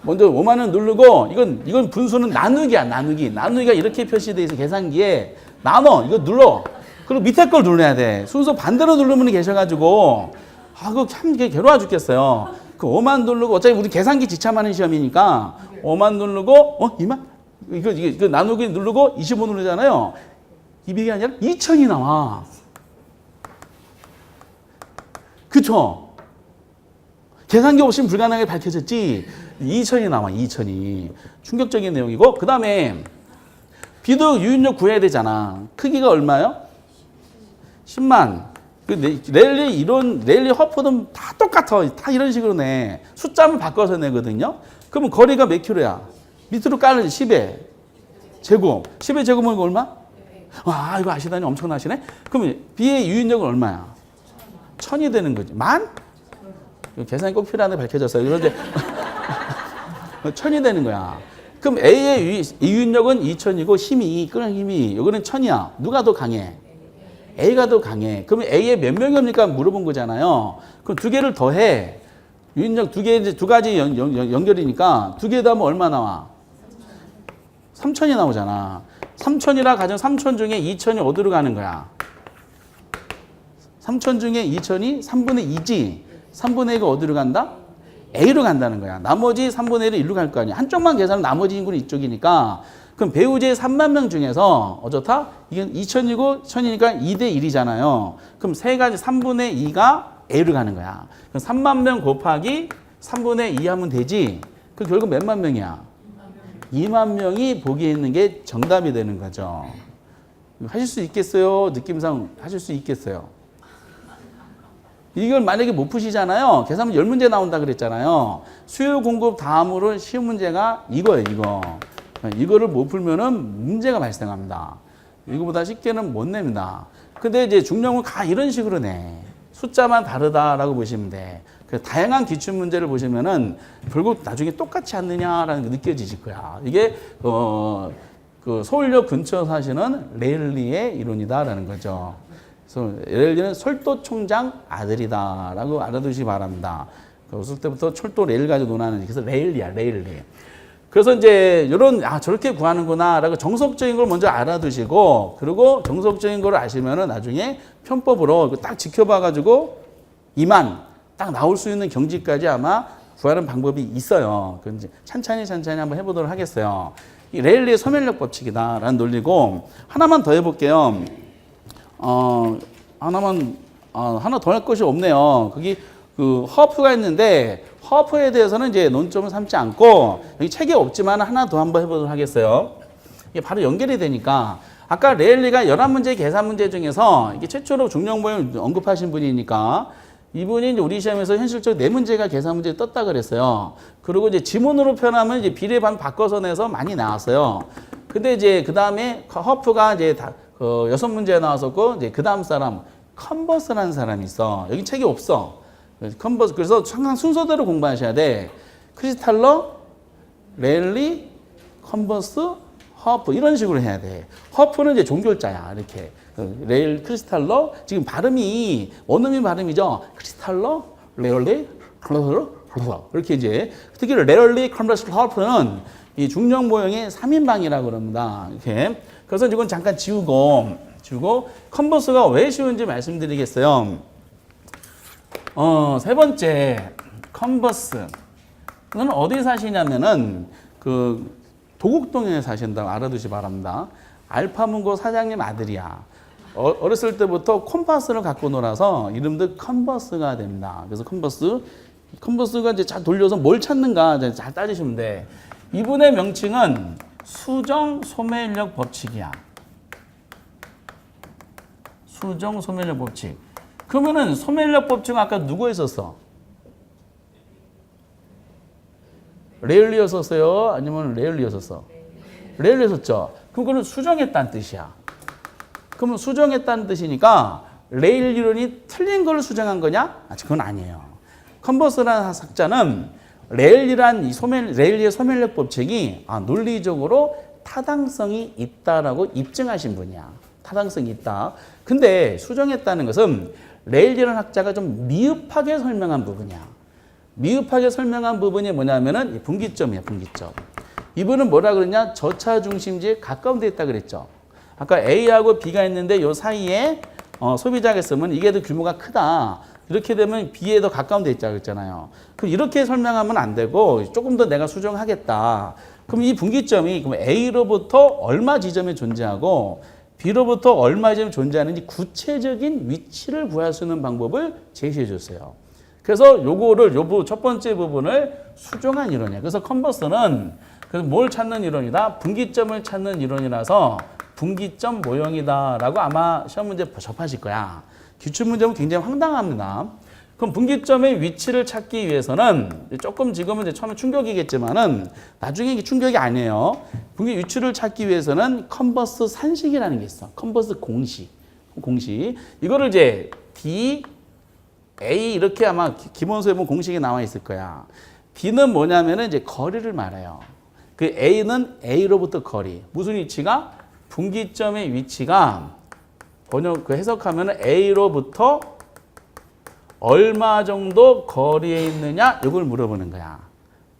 먼저 5만원 누르고 이건 분수는 나누기야, 나누기. 나누기가 이렇게 표시되어 있어. 계산기에 나눠. 이거 눌러. 그리고 밑에 걸 눌러야 돼. 순서 반대로 누르는 분이 계셔가지고 그거 참 괴로워 죽겠어요. 그 5만 누르고 어차피 우리 계산기 지참하는 시험이니까 5만 누르고 2만? 이거 나누기 누르고 25 누르잖아요. 200이 아니라 2000이 나와. 그쵸? 계산기 없이는 불가능하게 밝혀졌지. 2000이 나와. 2000이. 충격적인 내용이고 그 다음에 B도 유인력 구해야 되잖아. 크기가 얼마요? 10만. 랠리 허프도 다 똑같아. 다 이런 식으로 내. 숫자만 바꿔서 내거든요. 그러면 거리가 몇 킬로야? 밑으로 깔르지. 10의 제곱. 10의 제곱은 이거 얼마? 와, 이거 아시다니 엄청나시네. 그러면 B의 유인력은 얼마야? 1000이 되는 거지. 만? 계산이 꼭 필요한데 밝혀졌어요. 그런데 1000이 되는 거야. 그럼 A의 유인력은 2000이고 힘이 끄는 힘이 여기는 1000이야. 누가 더 강해? A가 더 강해. 그러면 A에 몇 명입니까? 물어본 거잖아요. 그럼 두 개를 더해. 유인력 두 가지 연결이니까 두 개 더하면 얼마 나와? 3천이 나오잖아. 3천이라 가정 3천 중에 2천이 어디로 가는 거야? 3천 중에 2천이 3분의 2지. 3분의 2가 어디로 간다? A로 간다는 거야. 나머지 3분의 1은 1로 갈 거 아니야. 한쪽만 계산하면 나머지 인구는 이쪽이니까. 그럼 배우제 3만 명 중에서 어쩌다? 이게 2천이고 1천이니까 2대 1이잖아요. 그럼 세 가지 3분의 2가 A로 가는 거야. 그럼 3만 명 곱하기 3분의 2 하면 되지. 그 결국 몇만 명이야? 2만 명이 보기에 있는 게 정답이 되는 거죠. 하실 수 있겠어요? 느낌상 하실 수 있겠어요? 이걸 만약에 못 푸시잖아요. 계산하면 10문제 나온다 그랬잖아요. 수요 공급 다음으로 쉬운 문제가 이거예요, 이거. 이거를 못 풀면은 문제가 발생합니다. 이거보다 쉽게는 못 냅니다. 근데 이제 중력은 이런 식으로 내. 숫자만 다르다라고 보시면 돼. 그래서 다양한 기출 문제를 보시면은 결국 나중에 똑같지 않느냐라는 게 느껴지실 거야. 이게 그 서울역 근처 사시는 레일리의 이론이다라는 거죠. 그래서 레일리는 철도 총장 아들이다라고 알아두시기 바랍니다. 어릴 때부터 철도 레일 가지고 논하는 그래서 레일리야, 레일리. 그래서 이제 이런 저렇게 구하는구나라고 정석적인 걸 먼저 알아두시고 그리고 정석적인 걸 아시면은 나중에 편법으로 딱 지켜봐가지고 2만 딱 나올 수 있는 경지까지 아마 구하는 방법이 있어요. 그 이제 천천히 한번 해보도록 하겠어요. 이 레일리의 소멸력 법칙이다라는 논리고 하나만 더 해볼게요. 하나 더 할 것이 없네요. 거기 그 허프가 있는데 허프에 대해서는 이제 논점을 삼지 않고 여기 책에 없지만 하나 더 한번 해보도록 하겠어요. 이게 바로 연결이 되니까 아까 레일리가 11문제 계산 문제 중에서 이게 최초로 중력모형 언급하신 분이니까 이분이 이제 우리 시험에서 현실적으로 4문제가 계산 문제 떴다 그랬어요. 그리고 이제 지문으로 표현하면 이제 비례 반 바꿔서 내서 많이 나왔어요. 근데 이제 그 다음에 허프가 이제 6문제에 나왔었고 이제 그 다음 사람 컨버스라는 사람이 있어. 여기 책이 없어. 컨버스. 그래서 항상 순서대로 공부하셔야 돼. 크리스탈러, 레일리, 컨버스, 허프 이런 식으로 해야 돼. 허프는 이제 종결자야. 이렇게 레일, 크리스탈러 지금 발음이 원어민 발음이죠. 크리스탈러, 레일리, 컨버스, 이렇게 이제 특히 레일리, 컨버스, 허프는 이 중력 모형의 3인방이라고 그럽니다. 이렇게. 그래서 이건 잠깐 지우고 컨버스가 왜 쉬운지 말씀드리겠어요. 세 번째 컨버스는 어디 사시냐면은 그 도곡동에 사신다고 알아두시 바랍니다. 알파문고 사장님 아들이야. 어렸을 때부터 콤파스를 갖고 놀아서 이름도 컨버스가 됩니다. 그래서 컨버스가 이제 잘 돌려서 뭘 찾는가 잘 따지시면 돼. 이분의 명칭은 수정 소멸력 법칙이야. 수정 소멸력 법칙. 그러면은 소멸력 법칙은 아까 누구 했었어? 레일리였었어요? 아니면 레일리였었어? 레일리였었죠. 그럼 그건 수정했다는 뜻이야. 그러면 수정했다는 뜻이니까 레일 이론이 틀린 걸 수정한 거냐? 그건 아니에요. 컨버스라는 학자는 레일리의 소멸력 법칙이 논리적으로 타당성이 있다라고 입증하신 분이야. 타당성이 있다. 근데 수정했다는 것은 레일리라는 학자가 좀 미흡하게 설명한 부분이야. 미흡하게 설명한 부분이 뭐냐면은 분기점이야, 분기점. 이분은 뭐라 그러냐? 저차 중심지에 가까운 데 있다 그랬죠. 아까 A하고 B가 있는데 요 사이에 소비자가 있으면 이게 더 규모가 크다. 이렇게 되면 B에 더 가까운 데 있다고 했잖아요. 그럼 이렇게 설명하면 안 되고 조금 더 내가 수정하겠다. 그럼 이 분기점이 그럼 A로부터 얼마 지점에 존재하고 B로부터 얼마 지점에 존재하는지 구체적인 위치를 구할 수 있는 방법을 제시해 줬어요. 그래서 요거를 첫 번째 부분을 수정한 이론이야. 그래서 컨버스는 뭘 찾는 이론이다? 분기점을 찾는 이론이라서 분기점 모형이다라고 아마 시험 문제 접하실 거야. 기출문제는 굉장히 황당합니다. 그럼 분기점의 위치를 찾기 위해서는 조금 지금은 이제 처음에 충격이겠지만은 나중에 이게 충격이 아니에요. 분기 위치를 찾기 위해서는 컨버스 산식이라는 게 있어. 컨버스 공식. 이거를 이제 D, A 이렇게 아마 기본서에 보면 공식이 나와 있을 거야. D는 뭐냐면은 이제 거리를 말해요. 그 A는 A로부터 거리. 무슨 위치가? 분기점의 위치가 해석하면 A로부터 얼마 정도 거리에 있느냐 이걸 물어보는 거야.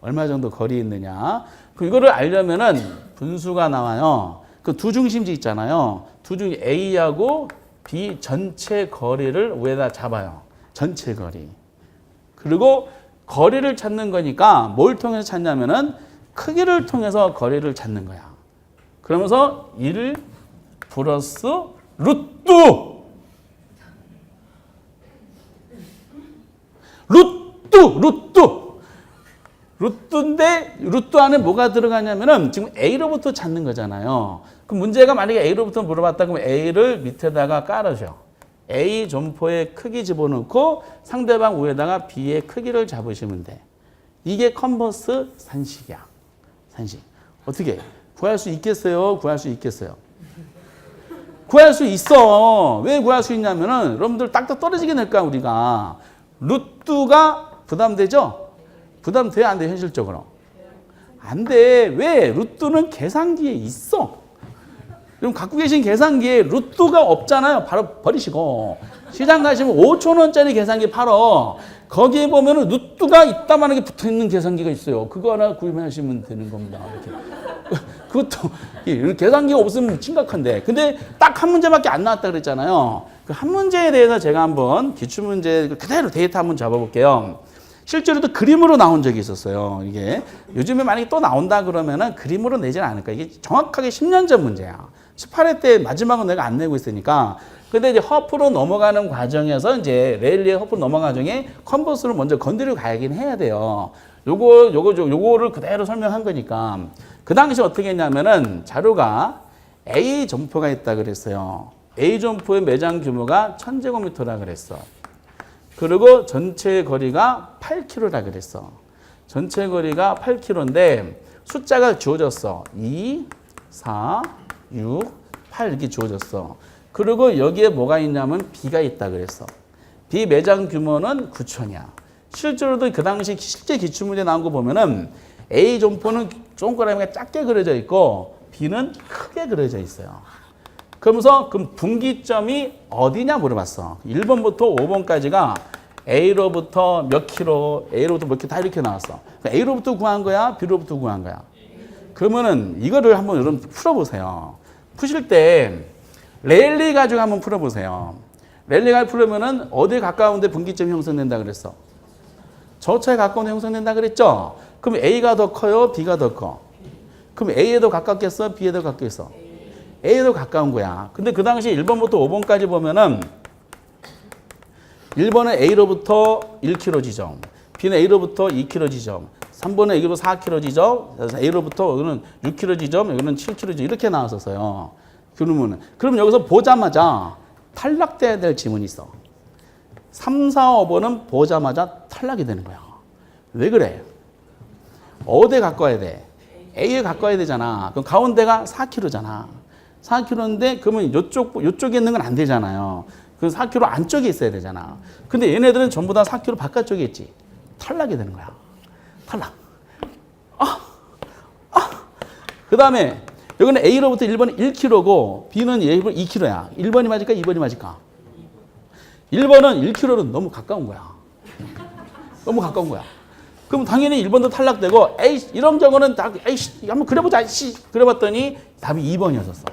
얼마 정도 거리에 있느냐. 이거를 알려면은 분수가 나와요. 그 두 중심지 있잖아요. 두 중 A하고 B 전체 거리를 위에다 잡아요. 전체 거리. 그리고 거리를 찾는 거니까 뭘 통해서 찾냐면은 크기를 통해서 거리를 찾는 거야. 그러면서 1 플러스 루트. 루트인데 루트 안에 뭐가 들어가냐면은 지금 A로부터 찾는 거잖아요. 그럼 문제가 만약에 A로부터 물어봤다 그러면 A를 밑에다가 깔아줘. A 점포의 크기 집어넣고 상대방 위에다가 B의 크기를 잡으시면 돼. 이게 컨버스 산식이야. 산식. 어떻게? 구할 수 있겠어요? 구할 수 있겠어요? 구할 수 있어. 왜 구할 수 있냐면은 여러분들 딱딱 떨어지게 낼까 우리가. 루트가 부담되죠? 부담돼 안 돼 현실적으로? 안 돼. 왜? 루트는 계산기에 있어. 그럼 갖고 계신 계산기에 루트가 없잖아요. 바로 버리시고 시장 가시면 5,000원짜리 계산기 팔어. 거기에 보면은 루트가 있다만하게 붙어있는 계산기가 있어요. 그거 하나 구입하시면 되는 겁니다. 이렇게. 그것도 계산기가 없으면 심각한데. 근데 딱 한 문제밖에 안 나왔다 그랬잖아요. 그 한 문제에 대해서 제가 한번 기출문제 그대로 데이터 한번 잡아볼게요. 실제로도 그림으로 나온 적이 있었어요. 이게 요즘에 만약에 또 나온다 그러면은 그림으로 내지는 않을 거야. 이게 정확하게 10년 전 문제야. 18회 때 마지막은 내가 안 내고 있으니까. 근데 이제 허프로 넘어가는 과정에서 이제 레일리의 허프로 넘어가는 과정에 컨버스를 먼저 건드리고 가긴 해야 돼요. 요거를 그대로 설명한 거니까. 그 당시 어떻게 했냐면은 자료가 A 점포가 있다 그랬어요. A 점포의 매장 규모가 1000제곱미터라 그랬어. 그리고 전체 거리가 8km라 그랬어. 전체 거리가 8km인데 숫자가 주어졌어. 2, 4, 6, 8 이렇게 주어졌어. 그리고 여기에 뭐가 있냐면 B가 있다 그랬어. B 매장 규모는 9,000이야. 실제로도 그 당시 실제 기출문제 나온 거 보면은 A 점포는 동그라미가 작게 그려져 있고 B는 크게 그려져 있어요. 그러면서 그럼 분기점이 어디냐 물어봤어. 1번부터 5번까지가 A로부터 몇 킬로, A로부터 몇 킬로 다 이렇게 나왔어. A로부터 구한 거야? B로부터 구한 거야? 그러면은 이거를 한번 여러분 풀어보세요. 푸실 때 랠리 가지고 한번 풀어보세요. 랠리가 풀으면은 어디에 가까운데 분기점이 형성된다 그랬어? 저차에 가까운데 형성된다 그랬죠? 그럼 A가 더 커요? B가 더 커? 그럼 A에 더 가깝겠어? B에 더 가깝겠어? A에 더 가까운 거야. 근데 그 당시 1번부터 5번까지 보면은 1번은 A로부터 1km 지점, B는 A로부터 2km 지점, 3번은 A로부터 4km 지점, A로부터 여기는 6km 지점, 여기는 7km 지점 이렇게 나왔었어요. 그럼 여기서 보자마자 탈락돼야 될 지문이 있어. 3, 4, 5번은 보자마자 탈락이 되는 거야. 왜 그래? 어디에 가까워야 돼? A에 가까워야 되잖아. 그럼 가운데가 4km잖아. 4km인데 그러면 이쪽에 있는 건 안 되잖아요. 그 4km 안쪽에 있어야 되잖아. 근데 얘네들은 전부 다 4km 바깥쪽에 있지. 탈락이 되는 거야. 탈락. 그 다음에 여기는 A로부터 1번은 1km고 B는 A로부터 2km야. 1번이 맞을까? 2번이 맞을까? 1번은 1km는 너무 가까운 거야. 너무 가까운 거야. 그럼 당연히 1번도 탈락되고 에이 이런 경우는 다 에이씨 한번 그려보자 그려봤더니 답이 2번이었었어.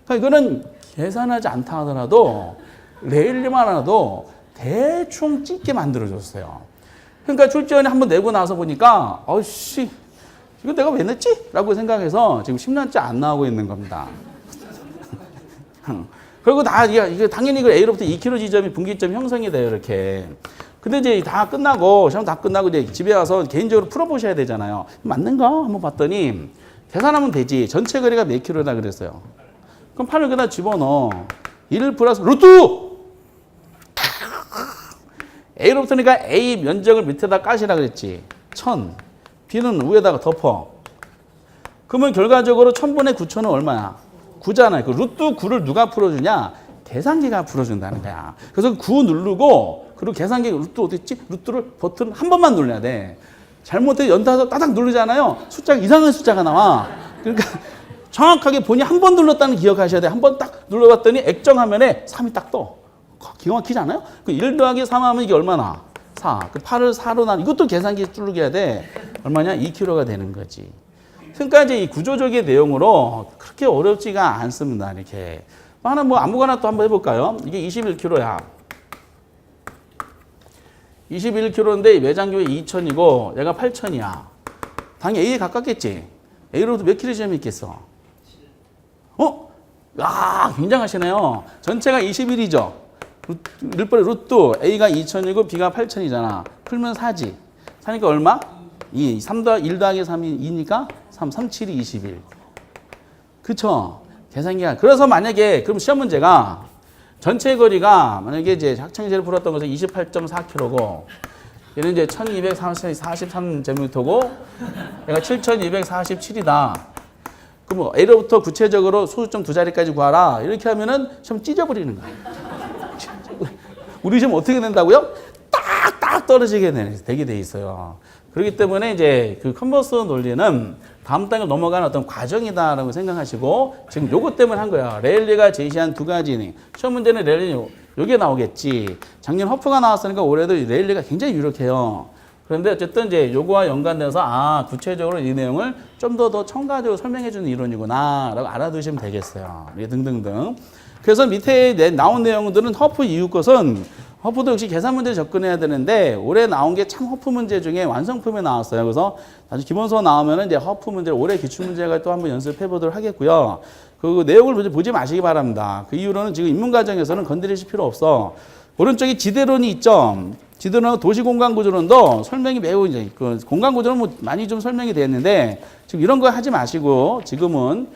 그러니까 이거는 계산하지 않다 하더라도 레일리만 하나도 대충 찍게 만들어줬어요. 그러니까 출제원이 한번 내고 나서 보니까 어씨 이거 내가 왜 냈지? 라고 생각해서 지금 10년째 안 나오고 있는 겁니다. 그리고 이게 당연히 그 A로부터 2km 지점이 분기점 형성이 돼요, 이렇게. 근데 이제 다 끝나고, 시험 다 끝나고 이제 집에 와서 개인적으로 풀어보셔야 되잖아요. 맞는가? 한번 봤더니, 계산하면 되지. 전체 거리가 몇 킬로다 그랬어요. 그럼 8을 그다 집어넣어. 1 플러스 루트! A로부터니까 A 면적을 밑에다 까시라 그랬지. 1000. B는 위에다가 덮어. 그러면 결과적으로 1000분의 9000은 얼마야? 9잖아요. 그 루트 9를 누가 풀어주냐? 계산기가 풀어준다는 거야. 그래서 9 누르고, 그리고 계산기 루트 어디 있지? 루트를 버튼 한 번만 눌러야 돼. 잘못해 연타서 따닥 누르잖아요. 숫자가 이상한 숫자가 나와. 그러니까 정확하게 본인이 한 번 눌렀다는 기억하셔야 돼요. 한 번 딱 눌러봤더니 액정 화면에 3이 딱 떠. 기가 막히지 않아요? 그 1 더하기 3 하면 이게 얼마나? 4. 그 8을 4로 나 이것도 계산기 쭈르겨야 돼. 얼마냐? 2kg가 되는 거지. 그러니까 이제 이 구조적인 내용으로 그렇게 어렵지가 않습니다. 이렇게. 하나 뭐 아무거나 또 한번 해볼까요? 이게 21kg야. 21kg인데 매장교에 2,000이고 얘가 8,000이야. 당연히 A에 가깝겠지. A로부터 몇 킬로 지점이 있겠어? 굉장하시네요. 전체가 21이죠. 1번의 루트 A가 2,000이고 B가 8,000이잖아. 풀면 4지. 4니까 얼마? 2. 1 더하기 3이 2니까 3. 3, 7이 21. 그쵸? 계산기가. 그래서 만약에 그럼 시험 문제가 전체 거리가 만약에 이제 학창시절에 풀었던 것은 28.4km고 얘는 이제 1243제곱미터고 얘가 7247이다. 그럼 뭐 A로부터 구체적으로 소수점 두 자리까지 구하라. 이렇게 하면은 시험 찢어버리는 거야. 우리 시험 어떻게 된다고요? 딱딱 떨어지게 되게 돼 있어요. 그렇기 때문에 이제 그 컨버스 논리는 다음 단계로 넘어가는 어떤 과정이다라고 생각하시고 지금 요것 때문에 한 거야. 레일리가 제시한 두 가지. 시험 문제는 레일리 요게 나오겠지. 작년 허프가 나왔으니까 올해도 레일리가 굉장히 유력해요. 그런데 어쨌든 이제 요거와 연관돼서 구체적으로 이 내용을 좀 더 첨가적으로 설명해 주는 이론이구나라고 알아두시면 되겠어요. 등등등. 그래서 밑에 나온 내용들은 허프 이후 것은 허프도 역시 계산 문제 접근해야 되는데 올해 나온 게 참 허프 문제 중에 완성품이 나왔어요. 그래서 아주 기본서 나오면은 이제 허프 문제 올해 기출 문제가 또 한번 연습해 보도록 하겠고요. 그 내용을 보지 마시기 바랍니다. 그 이유로는 지금 입문 과정에서는 건드리실 필요 없어. 오른쪽에 지대론이 있죠. 지대론하고 도시공간구조론도 설명이 매우 이제 그 공간구조는 뭐 많이 좀 설명이 됐는데 지금 이런 거 하지 마시고 지금은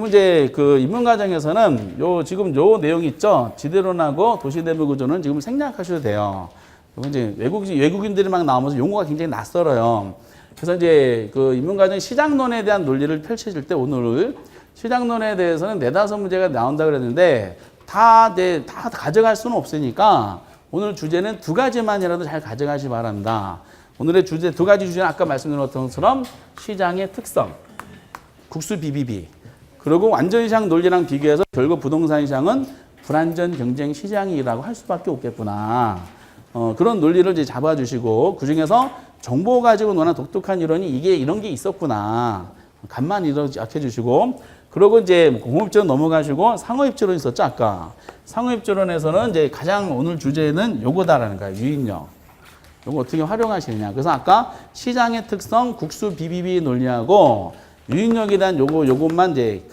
이제 그 입문 과정에서는 지금 요 내용이 있죠. 지대론하고 도시내부구조는 지금 생략하셔도 돼요. 이건 이제 외국인들이 막 나오면서 용어가 굉장히 낯설어요. 그래서 이제 그 입문 과정 시장론에 대한 논리를 펼쳐질 때 오늘 시장론에 대해서는 4-5문제가 나온다 그랬는데 다 가져갈 수는 없으니까 오늘 주제는 2가지만이라도 잘 가져가시 바랍니다. 오늘의 주제 2가지 주제는 아까 말씀드렸던 것처럼 시장의 특성, 국수 BBB, 그리고 완전시장 논리랑 비교해서 결국 부동산 시장은 불안전 경쟁 시장이라고 할 수밖에 없겠구나. 그런 논리를 이제 잡아주시고 그중에서 정보 가지고 논한 독특한 이론이 이게 이런 게 있었구나. 간만 이렇게 해주시고 그리고 이제 공업입조론 넘어가시고 상호입조론 있었죠 아까. 상호입조론에서는 이제 가장 오늘 주제는 요거다라는 거예요. 유인력. 요거 어떻게 활용하시느냐. 그래서 아까 시장의 특성, 국수 BBB 논리하고 유인력에 대한 요것만 이제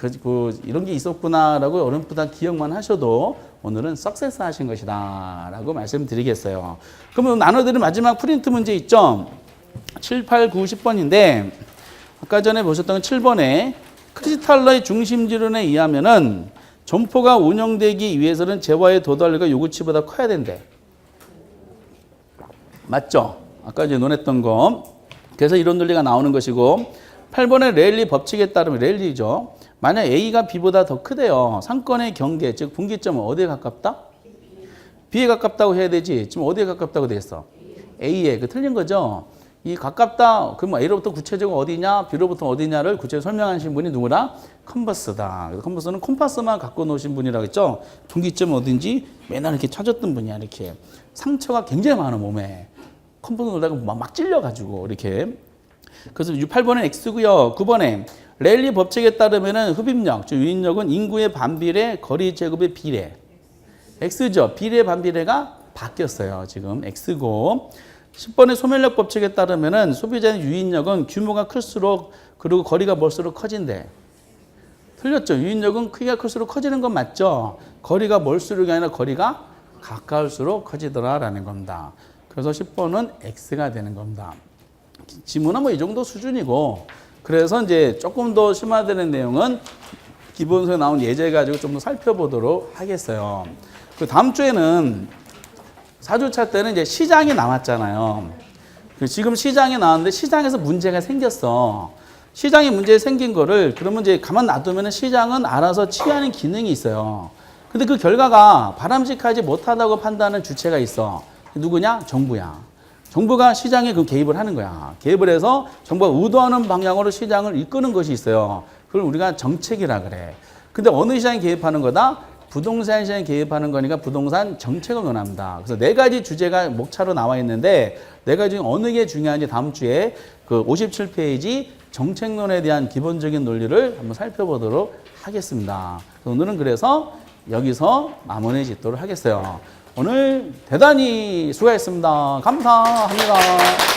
이런 게 있었구나라고 어렴풋한 기억만 하셔도 오늘은 석세스 하신 것이다 라고 말씀드리겠어요. 그러면 나눠드린 마지막 프린트 문제 있죠? 7, 8, 9, 10번인데 아까 전에 보셨던 7번에 크리스탈러의 중심지론에 의하면은 점포가 운영되기 위해서는 재화의 도달리가 요구치보다 커야 된대. 맞죠? 아까 이제 논했던 거. 그래서 이런 논리가 나오는 것이고 8번의 레일리 법칙에 따르면 레일리죠. 만약 A가 B보다 더 크대요. 상권의 경계, 즉 분기점은 어디에 가깝다? B에 가깝다고 해야 되지. 지금 어디에 가깝다고 돼 있어? A에. 그 틀린 거죠. 이 가깝다. 그럼 A로부터 구체적으로 어디냐, B로부터 어디냐를 구체적으로 설명하신 분이 누구다? 컨버스다. 그래서 컨버스는 콤파스만 갖고 놓으신 분이라고 했죠. 분기점 어딘지 맨날 이렇게 찾았던 분이야. 이렇게 상처가 굉장히 많아 몸에. 컨버스 놀다가 막 찔려가지고 이렇게. 그래서 8번은 X고요. 9번에 레일리 법칙에 따르면은 흡입력, 즉 유인력은 인구의 반비례, 거리 제곱의 비례. X죠. 비례 반비례가 바뀌었어요. 지금 X고. 10번의 소멸력 법칙에 따르면은 소비자의 유인력은 규모가 클수록 그리고 거리가 멀수록 커진대. 틀렸죠. 유인력은 크기가 클수록 커지는 건 맞죠. 거리가 멀수록이 아니라 거리가 가까울수록 커지더라라는 겁니다. 그래서 10번은 X가 되는 겁니다. 지문은 뭐 이 정도 수준이고 그래서 이제 조금 더 심화되는 내용은 기본서에 나온 예제 가지고 좀 더 살펴보도록 하겠어요. 그 다음 주에는 4주차 때는 이제 시장이 나왔잖아요. 지금 시장이 나왔는데 시장에서 문제가 생겼어. 시장에 문제 생긴 거를 그러면 이제 가만 놔두면 시장은 알아서 치유하는 기능이 있어요. 근데 그 결과가 바람직하지 못하다고 판단하는 주체가 있어. 누구냐? 정부야. 정부가 시장에 그 개입을 하는 거야. 개입을 해서 정부가 의도하는 방향으로 시장을 이끄는 것이 있어요. 그걸 우리가 정책이라 그래. 근데 어느 시장에 개입하는 거다? 부동산 시장에 개입하는 거니까 부동산 정책을 논합니다. 그래서 네 가지 주제가 목차로 나와 있는데 네 가지 중 어느 게 중요한지 다음 주에 그 57페이지 정책론에 대한 기본적인 논리를 한번 살펴보도록 하겠습니다. 오늘은 그래서 여기서 마무리 짓도록 하겠어요. 오늘 대단히 수고했습니다. 감사합니다.